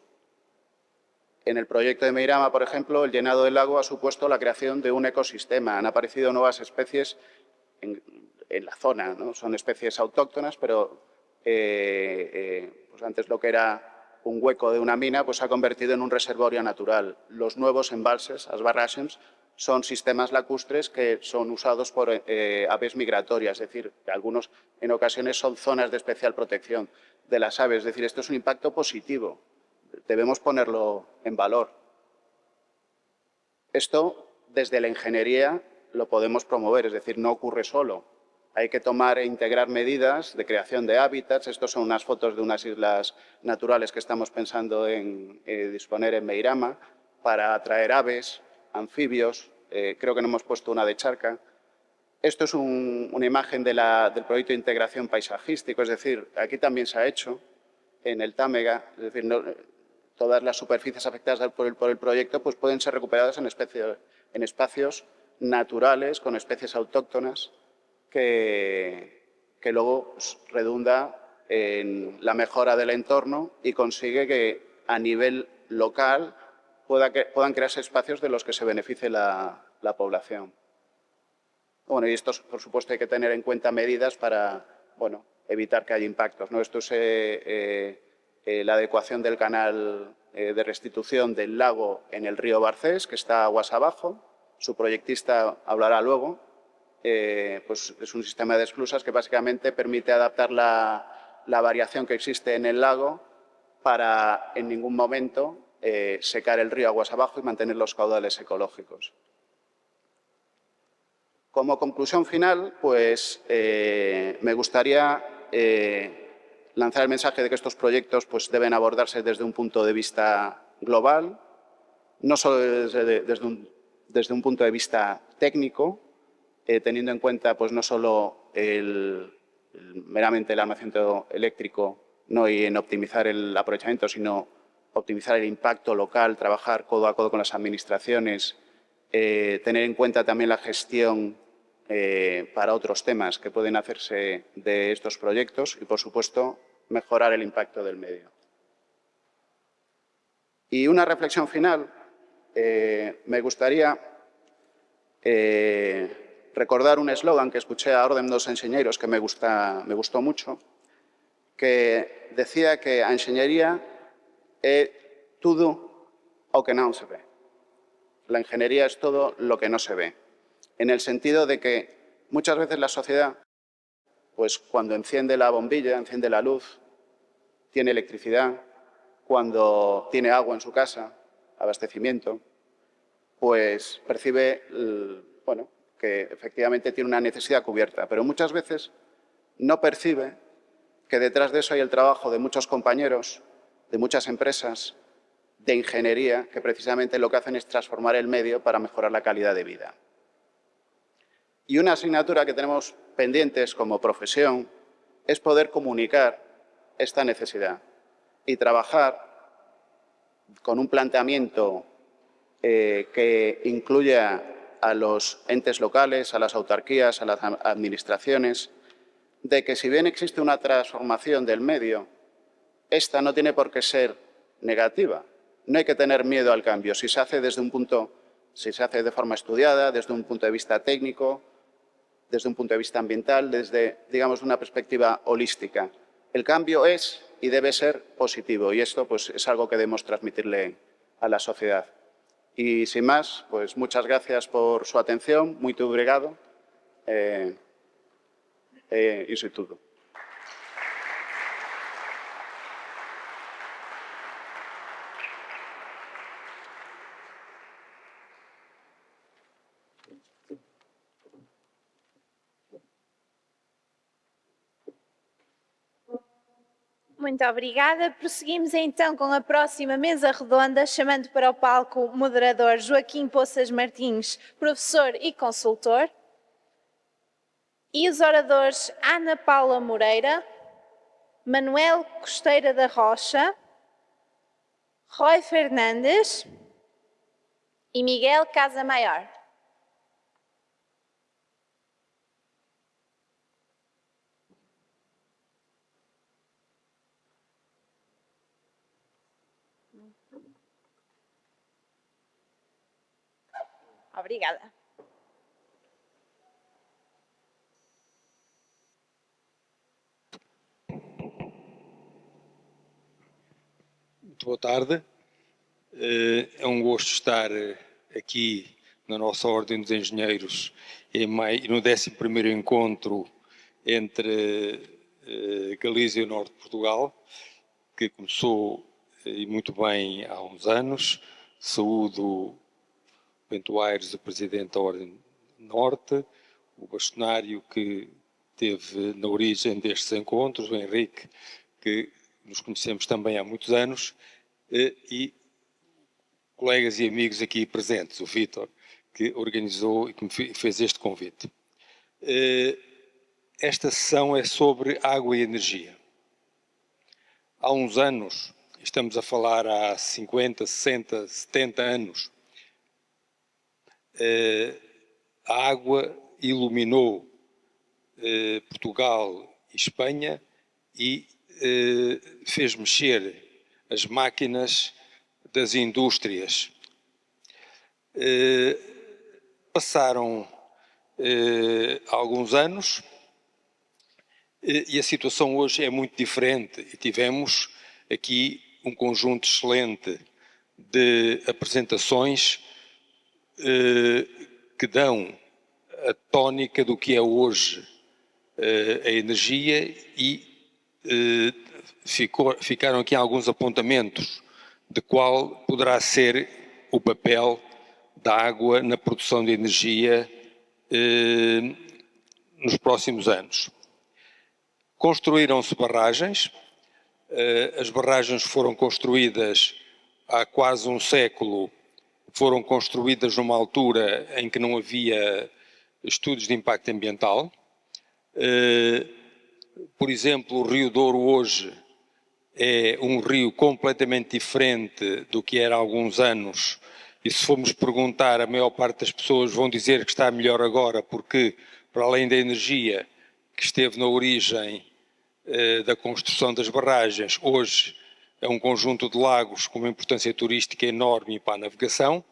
S6: En el proyecto de Meirama, por ejemplo, el llenado del lago ha supuesto la creación de un ecosistema. Han aparecido nuevas especies en la zona, ¿no? Son especies autóctonas, pero pues antes lo que era un hueco de una mina pues se ha convertido en un reservorio natural. Los nuevos embalses, las barragens, son sistemas lacustres que son usados por aves migratorias, es decir, que algunos en ocasiones son zonas de especial protección de las aves. Es decir, esto es un impacto positivo. Debemos ponerlo en valor. Esto, desde la ingeniería, lo podemos promover, es decir, no ocurre solo. Hay que tomar e integrar medidas de creación de hábitats. Estas son unas fotos de unas islas naturales que estamos pensando en disponer en Meirama para atraer aves, anfibios. Creo que no hemos puesto una de charca. Esto es una imagen del proyecto de integración paisajístico, es decir, aquí también se ha hecho en el Támega, es decir, todas las superficies afectadas por el proyecto pues pueden ser recuperadas en espacios naturales, con especies autóctonas, que luego pues, redunda en la mejora del entorno y consigue que a nivel local puedan crearse espacios de los que se beneficie la población. Bueno, y esto, por supuesto, hay que tener en cuenta medidas para evitar que haya impactos, ¿no? Esto es la adecuación del canal de restitución del lago en el río Barcés, que está aguas abajo. Su proyectista hablará luego. pues es un sistema de esclusas que básicamente permite adaptar la variación que existe en el lago para en ningún momento secar el río aguas abajo y mantener los caudales ecológicos. Como conclusión final, pues me gustaría lanzar el mensaje de que estos proyectos pues, deben abordarse desde un punto de vista global, no solo desde un punto de vista técnico, teniendo en cuenta pues, no solo meramente el almacenamiento eléctrico, ¿no? Y en optimizar el aprovechamiento, sino optimizar el impacto local, trabajar codo a codo con las administraciones, tener en cuenta también la gestión para otros temas que pueden hacerse de estos proyectos y, por supuesto, mejorar el impacto del medio. Y una reflexión final, me gustaría recordar un eslogan que escuché a Ordem dos Enxeñeiros que me gustó mucho, que decía que a enxeñería é tudo o que non se ve. La ingeniería es todo lo que no se ve, en el sentido de que muchas veces la sociedad, pues cuando enciende la bombilla, enciende la luz, tiene electricidad, cuando tiene agua en su casa, abastecimiento, pues percibe, bueno, que efectivamente tiene una necesidad cubierta, pero muchas veces no percibe que detrás de eso hay el trabajo de muchos compañeros, de muchas empresas, de ingeniería, que precisamente lo que hacen es transformar el medio para mejorar la calidad de vida. Y una asignatura que tenemos pendientes como profesión es poder comunicar esta necesidad y trabajar con un planteamiento que incluya a los entes locales, a las autarquías, a las administraciones, de que si bien existe una transformación del medio, esta no tiene por qué ser negativa. No hay que tener miedo al cambio. Si se hace si se hace de forma estudiada, desde un punto de vista técnico, desde un punto de vista ambiental, desde, digamos, una perspectiva holística. El cambio es y debe ser positivo y esto pues, es algo que debemos transmitirle a la sociedad. Y sin más, pues muchas gracias por su atención, muito obrigado. Iso é tudo.
S1: Muito obrigada. Prosseguimos então com a próxima mesa redonda, chamando para o palco o moderador Joaquim Poças Martins, professor e consultor, e os oradores Ana Paula Moreira, Manuel Costeira da Rocha, Roy Fernandes e Miguel Casamaior. Obrigada.
S7: Muito boa tarde. É um gosto estar aqui na nossa Ordem dos Engenheiros no 11º encontro entre Galiza e o Norte de Portugal, que começou e muito bem há uns anos. Saúdo Bento Aires, o Presidente da Ordem do Norte, o bastonário que teve na origem destes encontros, o Henrique, que nos conhecemos também há muitos anos, e colegas e amigos aqui presentes, o Vítor, que organizou e que me fez este convite. Esta sessão é sobre água e energia. Há uns anos, estamos a falar há 50, 60, 70 anos, a água iluminou Portugal e Espanha e fez mexer as máquinas das indústrias. Passaram alguns anos e a situação hoje é muito diferente e tivemos aqui um conjunto excelente de apresentações que dão a tónica do que é hoje a energia e ficaram aqui alguns apontamentos de qual poderá ser o papel da água na produção de energia nos próximos anos. Construíram-se barragens. As barragens foram construídas há quase um século, foram construídas numa altura em que não havia estudos de impacto ambiental. Por exemplo, o Rio Douro hoje é um rio completamente diferente do que era há alguns anos, e se formos perguntar, a maior parte das pessoas vão dizer que está melhor agora, porque, para além da energia que esteve na origem da construção das barragens, hoje é um conjunto de lagos com uma importância turística enorme para a navegação,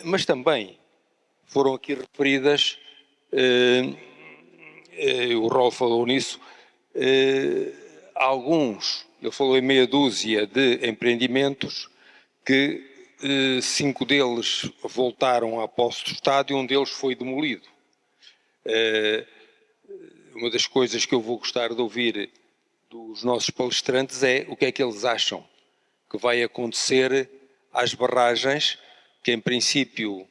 S7: mas também foram aqui referidas, o Raul falou nisso, ele falou em meia dúzia de empreendimentos que 5 deles voltaram à posse do Estado e um deles foi demolido. Uma das coisas que eu vou gostar de ouvir dos nossos palestrantes é o que é que eles acham que vai acontecer às barragens, que em princípio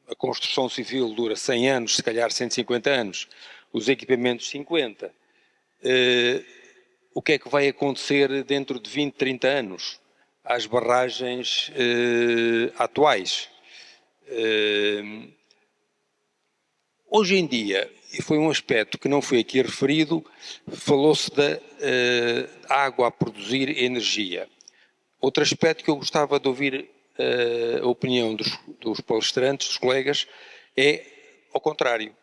S7: a construção civil dura 100 anos, se calhar 150 anos, os equipamentos 50. O que é que vai acontecer dentro de 20, 30 anos às barragens atuais? Hoje em dia, e foi um aspecto que não foi aqui referido, falou-se da água a produzir energia. Outro aspecto que eu gostava de ouvir a opinião dos palestrantes, dos colegas, é ao contrário.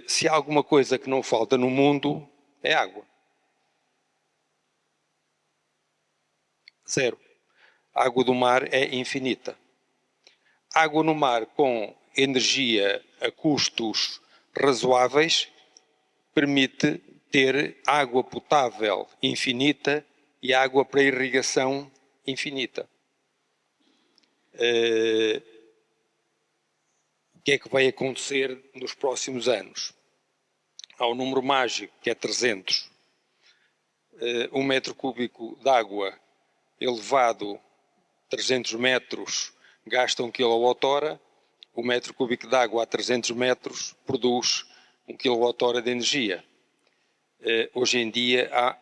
S7: Se há alguma coisa que não falta no mundo, é água. Zero. A água do mar é infinita. Água no mar com energia a custos razoáveis permite ter água potável infinita e água para irrigação infinita. O que é que vai acontecer nos próximos anos? Há um número mágico que é 300. 1 metro cúbico de água elevado 300 metros gasta 1 kWh, 1 metro cúbico de água a 300 metros produz 1 kWh de energia. Hoje em dia há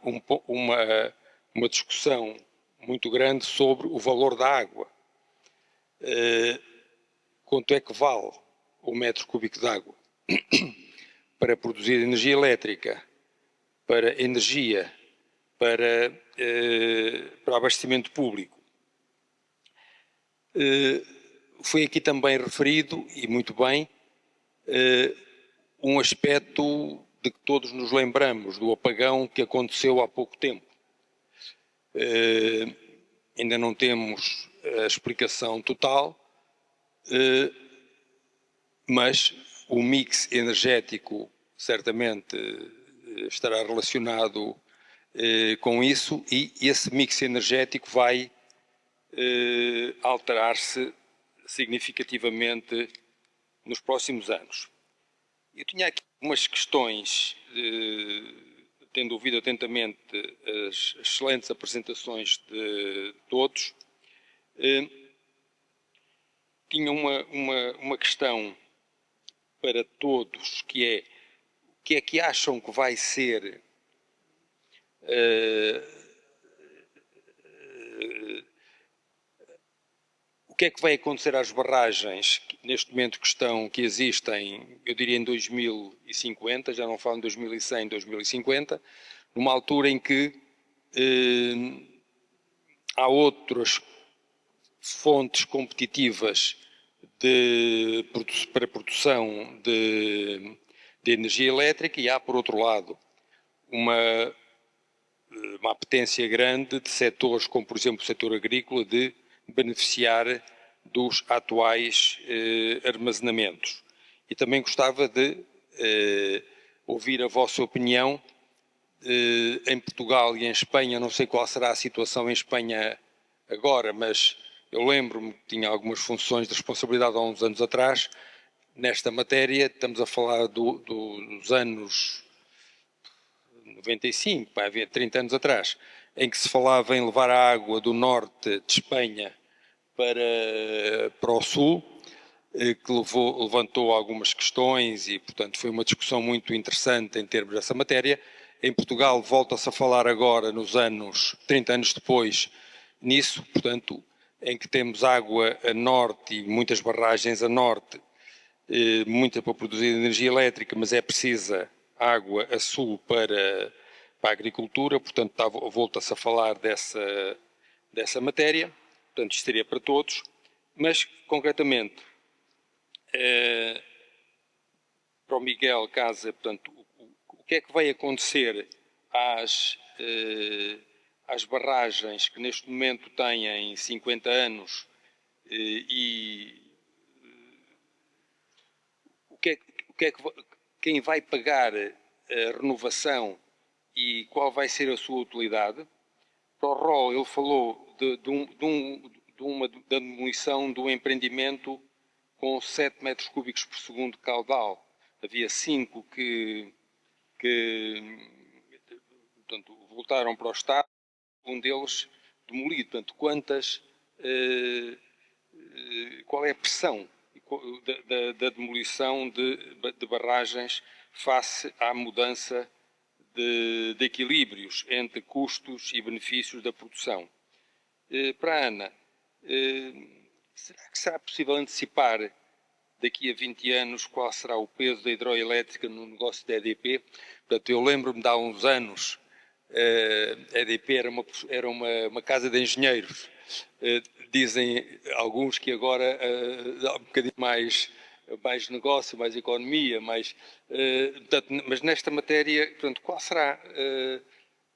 S7: uma discussão muito grande sobre o valor da água. Quanto é que vale 1 metro cúbico de água? Para produzir energia elétrica, para energia, para abastecimento público. Foi aqui também referido, e muito bem, um aspecto de que todos nos lembramos, do apagão que aconteceu há pouco tempo. Ainda não temos a explicação total, mas o mix energético certamente estará relacionado com isso, e esse mix energético vai alterar-se significativamente nos próximos anos. Eu tinha aqui umas questões, tendo ouvido atentamente as excelentes apresentações de todos, tinha uma questão para todos, que é: o que é que acham que vai ser o que é que vai acontecer às barragens que, neste momento que existem, eu diria em 2050, já não falo em 2100, 2050, numa altura em que há outras fontes competitivas para produção de energia elétrica, e há, por outro lado, uma apetência grande de setores, como por exemplo o setor agrícola, de beneficiar dos atuais armazenamentos. E também gostava de ouvir a vossa opinião em Portugal e em Espanha. Não sei qual será a situação em Espanha agora, mas eu lembro-me que tinha algumas funções de responsabilidade há uns anos atrás, nesta matéria, estamos a falar dos anos 95, vai haver 30 anos atrás, em que se falava em levar a água do norte de Espanha para o sul, que levantou algumas questões e, portanto, foi uma discussão muito interessante em termos dessa matéria. Em Portugal volta-se a falar agora, nos anos, 30 anos depois, nisso, portanto, em que temos água a norte e muitas barragens a norte, muita para produzir energia elétrica, mas é precisa água a sul para a agricultura, portanto, volta-se a falar dessa matéria, portanto, isto seria para todos, mas, concretamente, para o Miguel Casa, portanto, o que é que vai acontecer às barragens que neste momento têm 50 anos quem vai pagar a renovação e qual vai ser a sua utilidade? Para o ROL, ele falou da demolição do empreendimento com 7 metros cúbicos por segundo de caudal. Havia 5 que portanto, voltaram para o Estado, um deles demolido. Portanto, qual é a pressão da demolição de barragens face à mudança de equilíbrios entre custos e benefícios da produção? Para a Ana, será que será possível antecipar daqui a 20 anos qual será o peso da hidroelétrica no negócio da EDP? Portanto, eu lembro-me de há uns anos, a EDP era uma casa de engenheiros. Dizem alguns que agora há um bocadinho mais negócio, mais economia, mas nesta matéria, portanto, qual será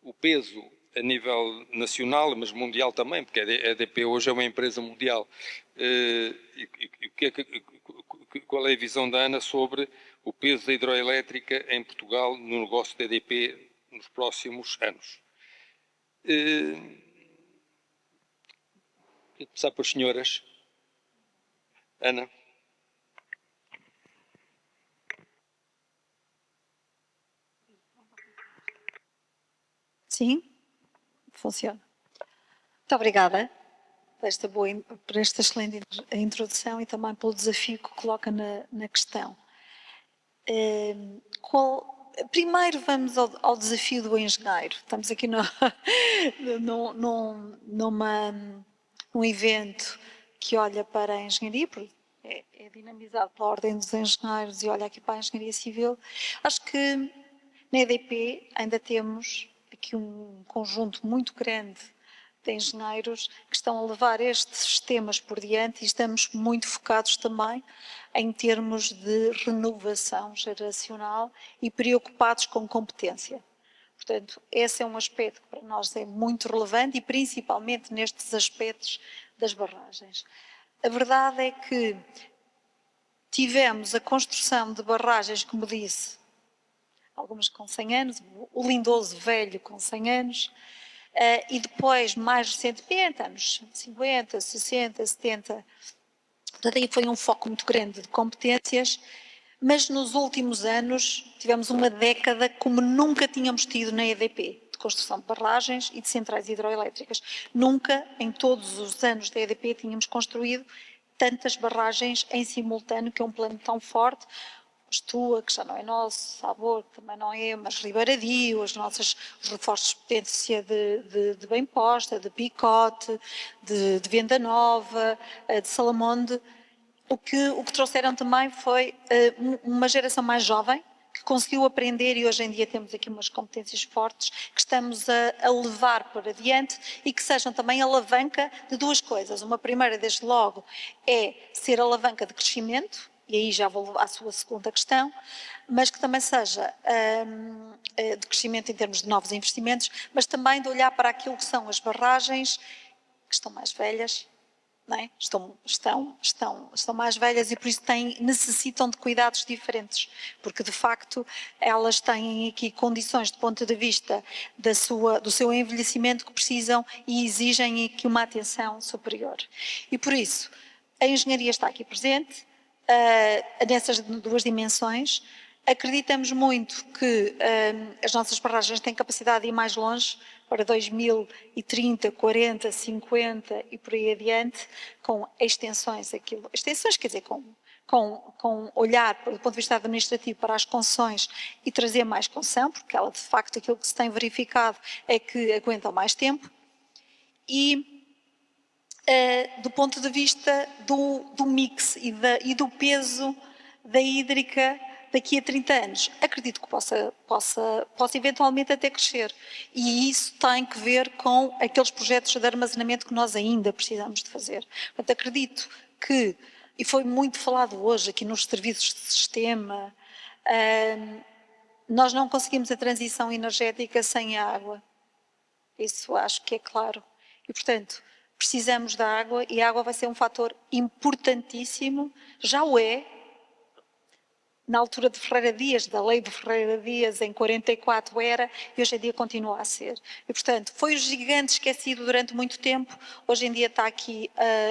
S7: o peso a nível nacional, mas mundial também, porque a EDP hoje é uma empresa mundial. Qual é a visão da Ana sobre o peso da hidroelétrica em Portugal no negócio da EDP nos próximos anos? Vou começar por senhoras. Ana.
S3: Sim, funciona. Muito obrigada por esta excelente introdução e também pelo desafio que coloca na questão. Primeiro vamos ao desafio do engenheiro. Estamos aqui num evento que olha para a engenharia, porque é dinamizado pela Ordem dos Engenheiros e olha aqui para a engenharia civil. Acho que na EDP ainda temos aqui um conjunto muito grande de engenheiros que estão a levar estes temas por diante e estamos muito focados também em termos de renovação geracional e preocupados com competência. Portanto, esse é um aspecto que para nós é muito relevante e principalmente nestes aspectos das barragens. A verdade é que tivemos a construção de barragens, como disse, algumas com 100 anos, o lindoso velho com 100 anos, e depois, mais recentemente, anos 50, 60, 70, portanto, aí foi um foco muito grande de competências, mas nos últimos anos tivemos uma década como nunca tínhamos tido na EDP, de construção de barragens e de centrais hidroelétricas. Nunca, em todos os anos da EDP, tínhamos construído tantas barragens em simultâneo, que é um plano tão forte. Estua, que já não é nosso, Sabor, que também não é, mas Ribeiradio, os reforços de potência de Bem Posta, de Picote, de Venda Nova, de Salamonde. O que trouxeram também foi uma geração mais jovem, que conseguiu aprender e hoje em dia temos aqui umas competências fortes que estamos a levar para adiante e que sejam também alavanca de duas coisas. Uma primeira, desde logo, é ser alavanca de crescimento, e aí já vou à sua segunda questão, mas que também seja de crescimento em termos de novos investimentos, mas também de olhar para aquilo que são as barragens que estão mais velhas, não é? Estão mais velhas e por isso necessitam de cuidados diferentes, porque de facto elas têm aqui condições do ponto de vista do seu envelhecimento que precisam e exigem aqui uma atenção superior. E por isso a engenharia está aqui presente. nessas duas dimensões. Acreditamos muito que as nossas barragens têm capacidade de ir mais longe, para 2030, 40, 50 e por aí adiante, com extensões, quer dizer, com olhar do ponto de vista administrativo para as concessões e trazer mais concessão, porque ela, de facto, aquilo que se tem verificado é que aguentam mais tempo. E do ponto de vista do mix e do peso da hídrica daqui a 30 anos, acredito que possa eventualmente até crescer. E isso tem que ver com aqueles projetos de armazenamento que nós ainda precisamos de fazer. Portanto, acredito que, e foi muito falado hoje aqui nos serviços de sistema, nós não conseguimos a transição energética sem a água. Isso acho que é claro. E, portanto, precisamos da água e a água vai ser um fator importantíssimo, já o é, na altura de Ferreira Dias, da lei de Ferreira Dias, em 44 era, e hoje em dia continua a ser. E, portanto, foi o gigante esquecido durante muito tempo, hoje em dia está aqui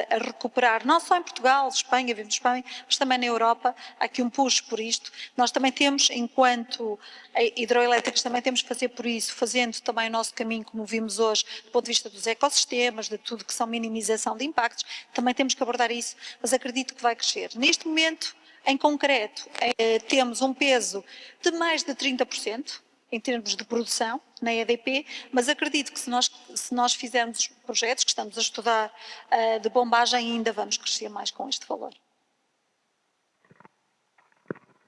S3: a recuperar, não só em Portugal, Espanha, vive Espanha, mas também na Europa, há aqui um push por isto. Nós também temos, enquanto hidroelétricos, também temos que fazer por isso, fazendo também o nosso caminho, como vimos hoje, do ponto de vista dos ecossistemas, de tudo que são minimização de impactos, também temos que abordar isso, mas acredito que vai crescer. Neste momento, em concreto, temos um peso de mais de 30% em termos de produção na EDP, mas acredito que se nós fizermos os projetos que estamos a estudar de bombagem, ainda vamos crescer mais com este valor.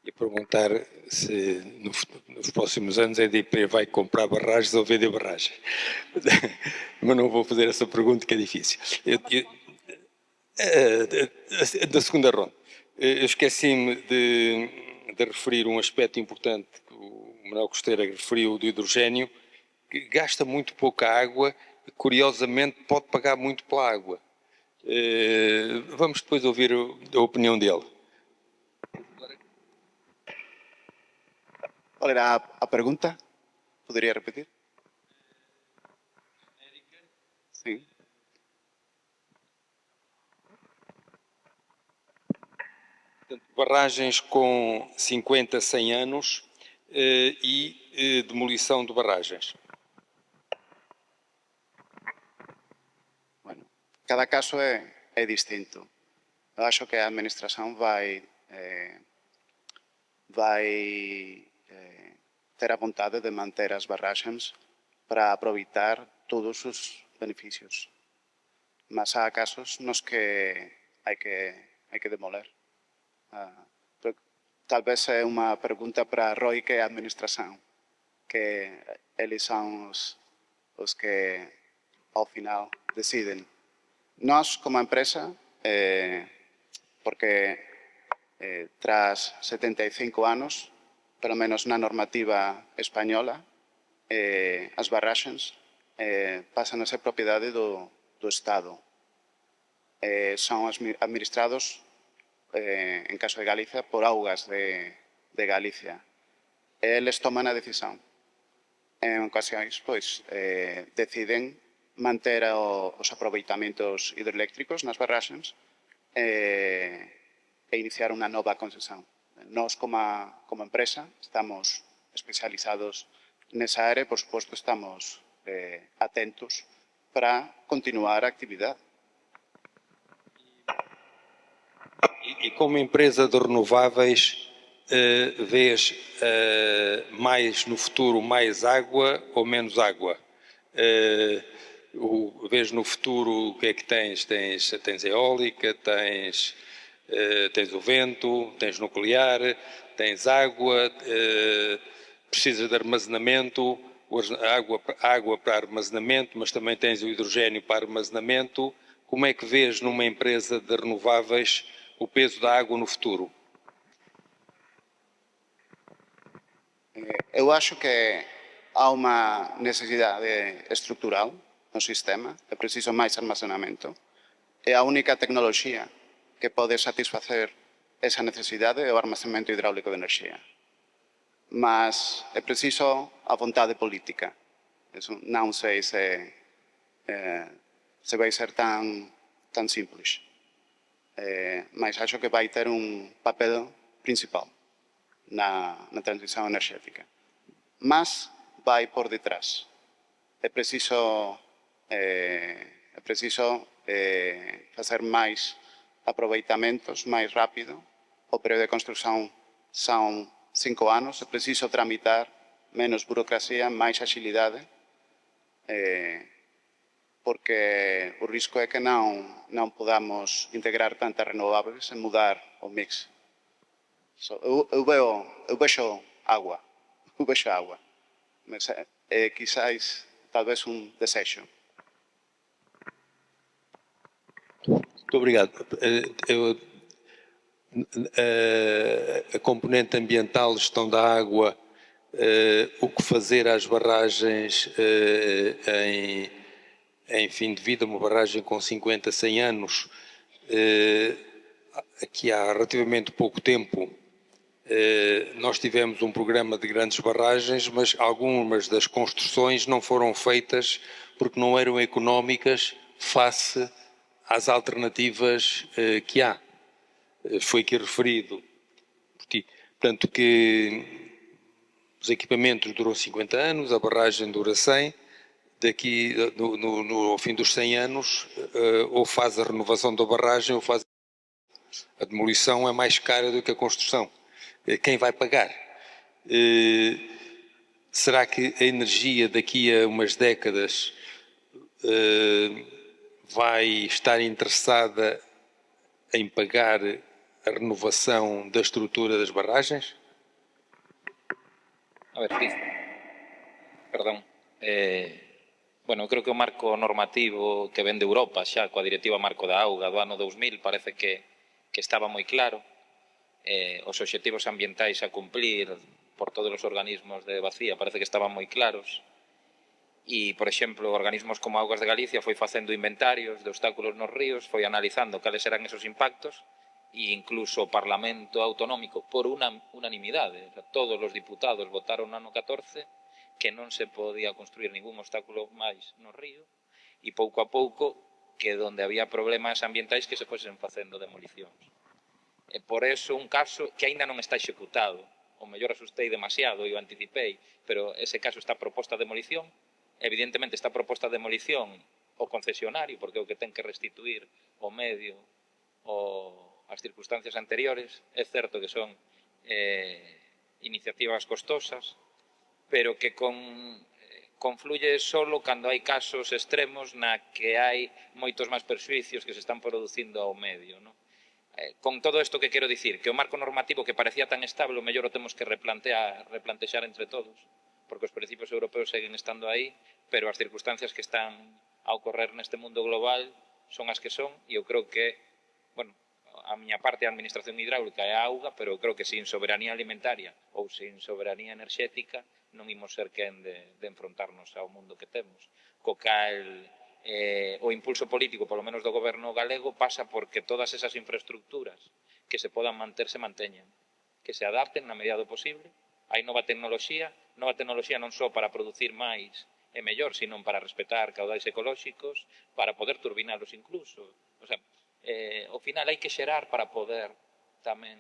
S7: E perguntar se nos próximos anos a EDP vai comprar barragens ou vender barragens. Mas não vou fazer essa pergunta que é difícil. Da segunda ronda. Eu esqueci-me de referir um aspecto importante que o Manuel Costeira referiu do hidrogénio, que gasta muito pouca água e, curiosamente, pode pagar muito pela água. Vamos depois ouvir a opinião dele.
S6: Qual era a pergunta? Poderia repetir? Sim.
S7: Barragens com 50, 100 anos e demolição de barragens.
S6: Bueno, cada caso é distinto. Eu acho que a administração vai ter a vontade de manter as barragens para aproveitar todos os benefícios. Mas há casos nos que hai que demoler. Talvez é uma pergunta para a ROI, que é a administração, que eles são os que, ao final, decidem. Nós, como empresa, porque tras 75 anos, pelo menos na normativa española, as barragens pasan a ser propiedade do Estado. Son administrados, en caso de Galicia, por Augas de Galicia. Eles toman a decisión. En ocasións, pois, deciden manter os aproveitamentos hidroeléctricos nas barraxes e iniciar unha nova concesión. Nós, como empresa, estamos especializados nesa área e, por suposto, estamos atentos para continuar a actividade.
S7: E como empresa de renováveis, vês mais no futuro mais água ou menos água? Vês no futuro o que é que tens? Tens eólica, tens o vento, tens nuclear, tens água, precisas de armazenamento, água para armazenamento, mas também tens o hidrogênio para armazenamento. Como é que vês numa empresa de renováveis o peso da água no futuro?
S6: Eu acho que há uma necessidade estrutural no sistema, é preciso máis armazenamento. É a única tecnoloxía que pode satisfacer esa necesidade é o armazenamento hidráulico de enerxía. Mas é preciso a vontade política. Non sei se vai ser tan simples. mas acho que vai ter un papel principal na transición enerxética. Mas vai por detrás. É preciso facer máis aproveitamentos máis rápido. O período de construción son 5 anos. É preciso tramitar menos burocracia, máis agilidade, porque o risco é que non podamos integrar tantas renovables e mudar o mix. Eu vexo agua, mas quizás talvez un desexo.
S7: Muito obrigado. A componente ambiental, gestão da água, o que fazer às barragens em fim de vida, uma barragem com 50, 100 anos, aqui há relativamente pouco tempo, nós tivemos um programa de grandes barragens, mas algumas das construções não foram feitas porque não eram económicas face às alternativas que há. Foi aqui referido, portanto, que os equipamentos duram 50 anos, a barragem dura 100, daqui no fim dos 100 anos, ou faz a renovação da barragem ou faz a demolição. É mais cara do que a construção. Quem vai pagar? Será que a energia daqui a umas décadas vai estar interessada em pagar a renovação da estrutura das barragens?
S5: A ver, perdón. Bueno, creo que o marco normativo que ven de Europa xa coa Directiva Marco da Auga do ano 2000 parece que estaba moi claro. Os obxectivos ambientais a cumplir por todos os organismos de Bacía parece que estaban moi claros. E, por exemplo, organismos como Augas de Galicia foi facendo inventarios de obstáculos nos ríos, foi analizando cales eran esos impactos, e incluso o Parlamento Autonómico, por unanimidade, todos os diputados votaron no ano 14 que non se podía construir ningún obstáculo máis no río, e pouco a pouco que donde había problemas ambientais que se fosen facendo demolicións. Por eso un caso que aínda non está executado, o mellor asustei demasiado e o anticipei, pero ese caso está proposta de demolición. Evidentemente está proposta de demolición o concesionario, porque é o que ten que restituir o medio as circunstancias anteriores. É certo que son iniciativas costosas, pero que confluye solo cando hai casos extremos na que hai moitos máis perxuicios que se están producindo ao medio, non? Con todo isto que quero dicir, que o marco normativo que parecía tan estable, o mellor o temos que replantexar entre todos, porque os principios europeos seguen estando aí, pero as circunstancias que están a ocorrer neste mundo global son as que son, e eu creo que, bueno, a miña parte a administración hidráulica é a auga, pero eu creo que sin soberanía alimentaria ou sin soberanía enerxética non imos ser quen de enfrontarnos ao mundo que temos. Co cal o impulso político, polo menos do goberno galego, pasa porque todas esas infraestructuras que se podan manter se manteñan, que se adapten na medida do posible. Hai nova tecnoloxía non só para producir máis e mellor, sino para respetar caudais ecolóxicos, para poder turbinalos incluso. O sea, ao final hai que xerar para poder tamén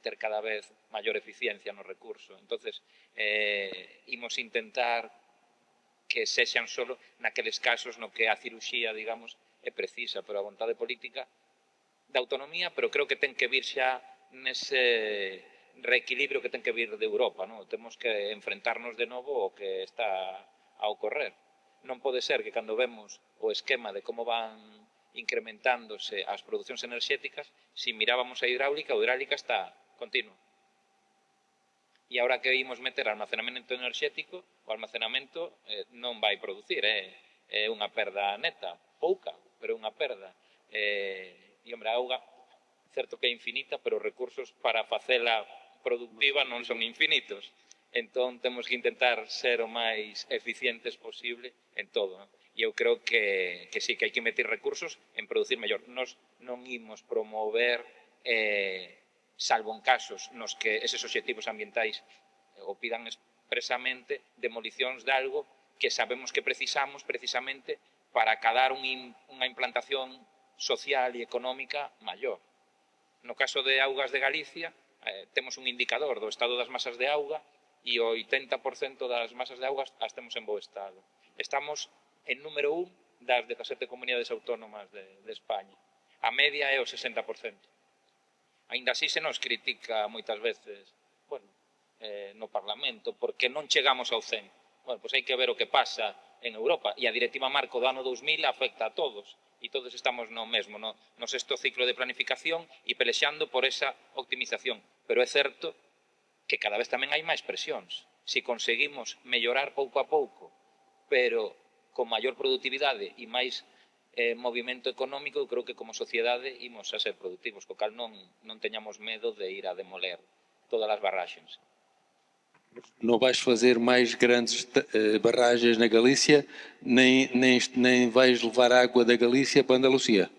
S5: ter cada vez maior eficiencia no recurso. Entonces, imos intentar que sexan solo naqueles casos no que a ciruxía, digamos, é precisa, pero a vontade política da autonomía, pero creo que ten que vir xa nese reequilibrio que ten que vir de Europa, non? Temos que enfrentarnos de novo ao que está a ocorrer. Non pode ser que cando vemos o esquema de como van incrementándose as producións enerxéticas, se mirábamos a hidráulica, o hidráulica está continuo. E agora que imos meter almacenamento enerxético, o almacenamento non vai producir, é unha perda neta, pouca, pero unha perda. E, hombre, a auga, certo que é infinita, pero os recursos para facela productiva non son infinitos. Entón, temos que intentar ser o máis eficientes posible en todo. E eu creo que sí, que hai que meter recursos en producir mellor. Nos non imos promover salvo en casos nos que eses obxectivos ambientais o pidan expresamente, demolicións de algo que sabemos que precisamos precisamente para acadar unha implantación social e económica maior. No caso de Augas de Galicia, temos un indicador do estado das masas de auga e o 80% das masas de augas as temos en bo estado. Estamos en número 1 das 17 comunidades autónomas de España. A media é o 60%. Ainda así se nos critica moitas veces, no Parlamento, porque non chegamos ao 100. Pois hai que ver o que pasa en Europa, e a Directiva Marco do ano 2000 afecta a todos, e todos estamos no mesmo, no sexto ciclo de planificación e pelexando por esa optimización. Pero é certo que cada vez tamén hai máis presións. Se conseguimos mellorar pouco a pouco, pero con maior productividade e máis movimento económico, eu creo que como sociedade imos a ser productivos, co cal non teñamos medo de ir a demoler todas as barraxes.
S7: Não vais fazer mais grandes barragens na Galícia, nem vais levar água da Galícia para a Andaluzia?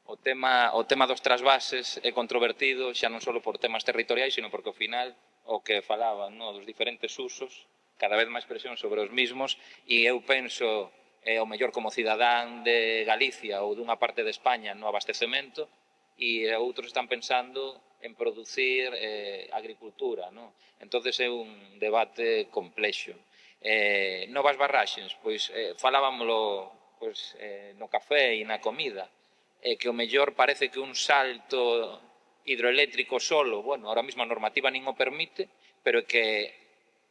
S5: O tema dos trasvases é controvertido, xa non só por temas territoriais, sino porque ao final o que falaban dos diferentes usos, cada vez máis presión sobre os mismos, e eu penso, o mellor como cidadán de Galicia ou dunha parte de España no abastecemento, e outros están pensando en producir agricultura. Entonces é un debate complexo. Novas barraxes, pois falábamolo no café e na comida, que o mellor parece que un salto hidroeléctrico solo, ahora mesmo a normativa nin o permite, pero que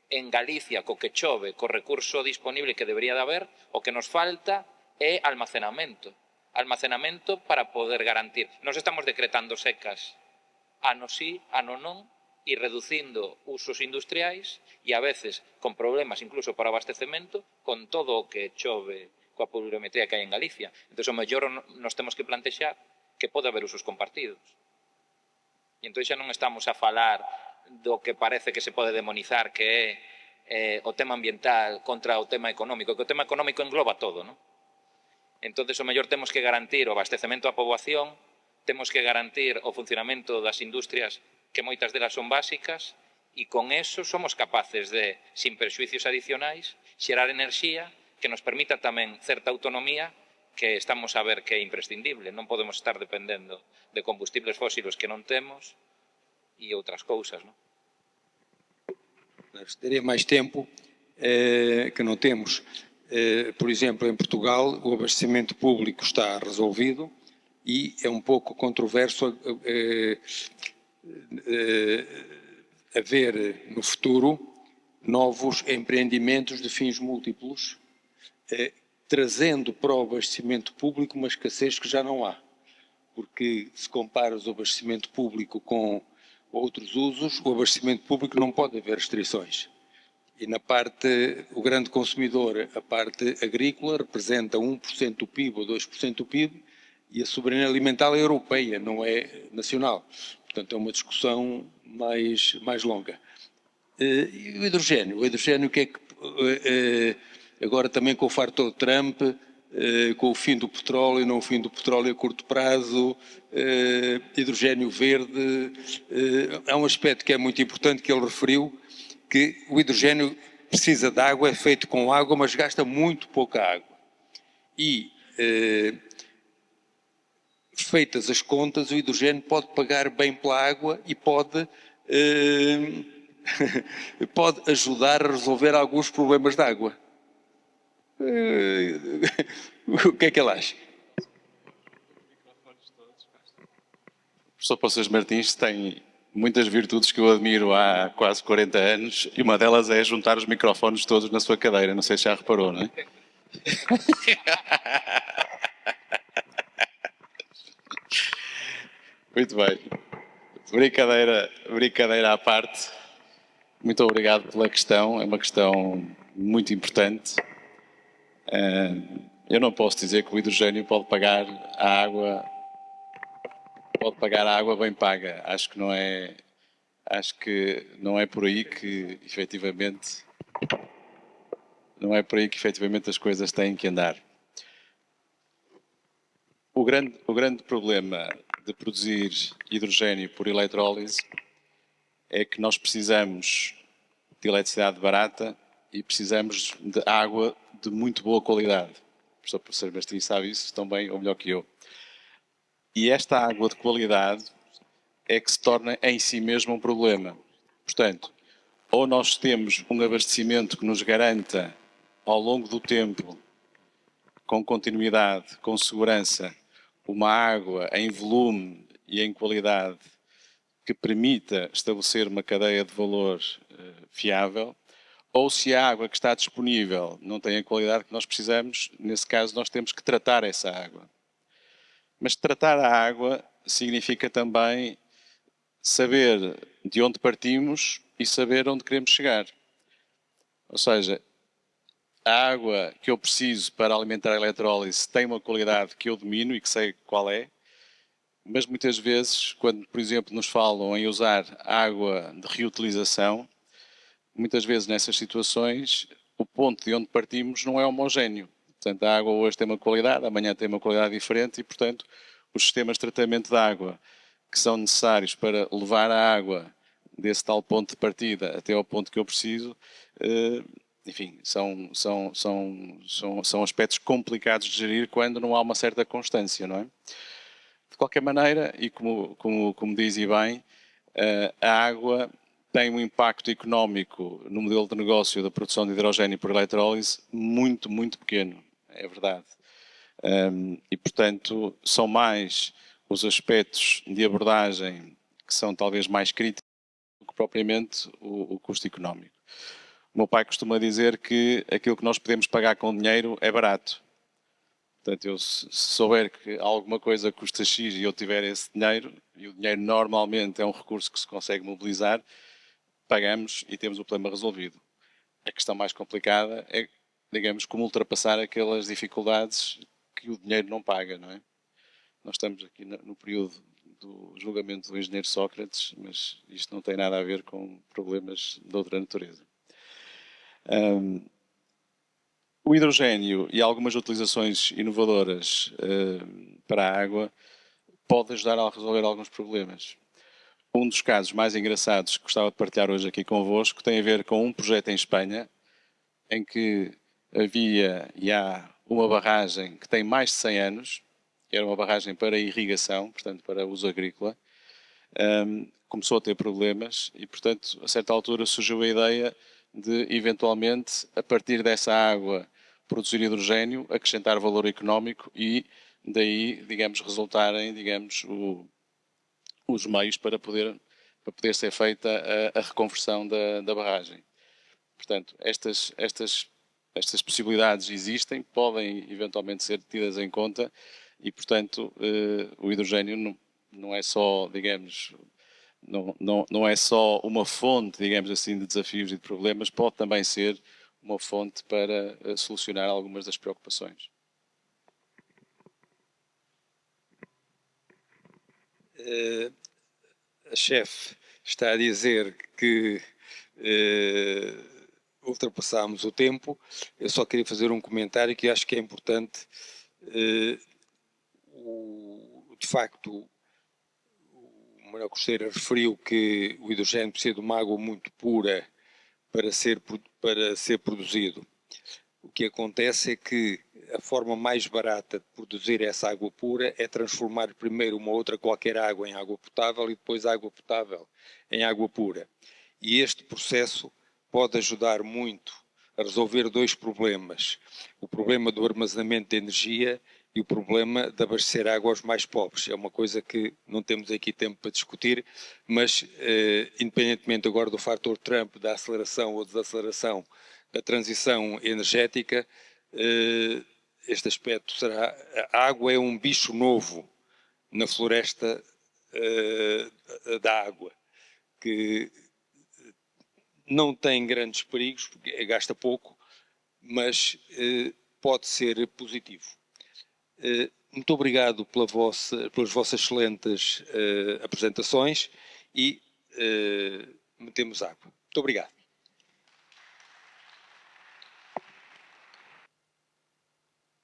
S5: en Galicia, co que chove, co recurso disponible que debería de haber, o que nos falta é almacenamento. Almacenamento para poder garantir. Nos estamos decretando secas ano sí, ano non, e reducindo usos industriais e a veces con problemas incluso para abastecemento con todo o que chove coa pluviometría que hai en Galicia. Entón, o mellor nos temos que plantexar que pode haber usos compartidos. E entón xa non estamos a falar do que parece que se pode demonizar, que é o tema ambiental contra o tema económico, que o tema económico engloba todo, non? Entón, o mellor temos que garantir o abastecemento á poboación, temos que garantir o funcionamento das industrias que moitas delas son básicas e con eso somos capaces de, sin prexuicios adicionais, xerar enerxía que nos permita tamén certa autonomía que estamos a ver que é imprescindible. Non podemos estar dependendo de combustibles fósiles que non temos e outras cousas, non?
S7: Teria mais tempo que não temos. Por exemplo, em Portugal, o abastecimento público está resolvido e é um pouco controverso haver no futuro novos empreendimentos de fins múltiplos, trazendo para o abastecimento público uma escassez que já não há. Porque se comparas o abastecimento público com outros usos, o abastecimento público não pode haver restrições. E na parte, o grande consumidor, a parte agrícola, representa 1% do PIB ou 2% do PIB, e a soberania alimentar é europeia, não é nacional. Portanto, é uma discussão mais longa. E o hidrogênio? O hidrogênio, o que é que... agora também com o farto de Trump, com o fim do petróleo, não o fim do petróleo a curto prazo, hidrogênio verde, é um aspecto que é muito importante que ele referiu, que o hidrogênio precisa de água, é feito com água, mas gasta muito pouca água. E, feitas as contas, o hidrogênio pode pagar bem pela água e pode ajudar a resolver alguns problemas de água. O que é que ele acha?
S4: O professor Poças Martins tem muitas virtudes que eu admiro há quase 40 anos e uma delas é juntar os microfones todos na sua cadeira. Não sei se já reparou, não é? Muito bem. Brincadeira à parte. Muito obrigado pela questão. É uma questão muito importante. Eu não posso dizer que o hidrogênio pode pagar a água bem paga. Acho que não é por aí que efetivamente as coisas têm que andar. O grande problema de produzir hidrogênio por eletrólise é que nós precisamos de eletricidade barata e precisamos de água de muito boa qualidade. professor Martins sabe isso tão bem ou melhor que eu. E esta água de qualidade é que se torna em si mesmo um problema. Portanto, ou nós temos um abastecimento que nos garanta, ao longo do tempo, com continuidade, com segurança, uma água em volume e em qualidade que permita estabelecer uma cadeia de valor fiável, ou se a água que está disponível não tem a qualidade que nós precisamos, nesse caso nós temos que tratar essa água. Mas tratar a água significa também saber de onde partimos e saber onde queremos chegar. Ou seja, a água que eu preciso para alimentar a eletrólise tem uma qualidade que eu domino e que sei qual é, mas muitas vezes, quando, por exemplo, nos falam em usar água de reutilização, muitas vezes nessas situações, o ponto de onde partimos não é homogéneo. Portanto, a água hoje tem uma qualidade, amanhã tem uma qualidade diferente e, portanto, os sistemas de tratamento de água que são necessários para levar a água desse tal ponto de partida até ao ponto que eu preciso, enfim, são aspectos complicados de gerir quando não há uma certa constância, não é? De qualquer maneira, e como diz e bem, a água tem um impacto económico no modelo de negócio da produção de hidrogênio por eletrólise muito, muito pequeno, é verdade. E, portanto, são mais os aspectos de abordagem que são talvez mais críticos do que propriamente o custo económico. O meu pai costuma dizer que aquilo que nós podemos pagar com dinheiro é barato. Portanto, eu, se souber que alguma coisa custa X e eu tiver esse dinheiro, e o dinheiro normalmente é um recurso que se consegue mobilizar, pagamos e temos o problema resolvido. A questão mais complicada é, digamos, como ultrapassar aquelas dificuldades que o dinheiro não paga, não é? Nós estamos aqui no período do julgamento do engenheiro Sócrates, mas isto não tem nada a ver com problemas de outra natureza. O hidrogênio e algumas utilizações inovadoras para a água pode ajudar a resolver alguns problemas. Um dos casos mais engraçados que gostava de partilhar hoje aqui convosco tem a ver com um projeto em Espanha em que havia e há uma barragem que tem mais de 100 anos, que era uma barragem para irrigação, portanto para uso agrícola, começou a ter problemas e, portanto, a certa altura surgiu a ideia de, eventualmente, a partir dessa água, produzir hidrogênio, acrescentar valor económico e, daí, digamos, resultarem, digamos, os meios para poder ser feita a reconversão da barragem. Portanto, estas possibilidades existem, podem eventualmente ser tidas em conta e, portanto, o hidrogênio não é só, digamos, não é só uma fonte, digamos assim, de desafios e de problemas, pode também ser uma fonte para solucionar algumas das preocupações.
S7: A chefe está a dizer que ultrapassámos o tempo. Eu só queria fazer um comentário que acho que é importante. De facto, o Manuel Costeira referiu que o hidrogênio precisa de uma água muito pura para ser produzido. O que acontece é que a forma mais barata de produzir essa água pura é transformar primeiro uma outra qualquer água em água potável e depois a água potável em água pura. E este processo pode ajudar muito a resolver dois problemas. O problema do armazenamento de energia e o problema de abastecer água aos mais pobres. É uma coisa que não temos aqui tempo para discutir, mas independentemente agora do fator Trump, da aceleração ou desaceleração da transição energética, este aspecto será... A água é um bicho novo na floresta da água, que não tem grandes perigos, porque gasta pouco, mas pode ser positivo. Muito obrigado pelas vossas excelentes apresentações e metemos água. Muito obrigado.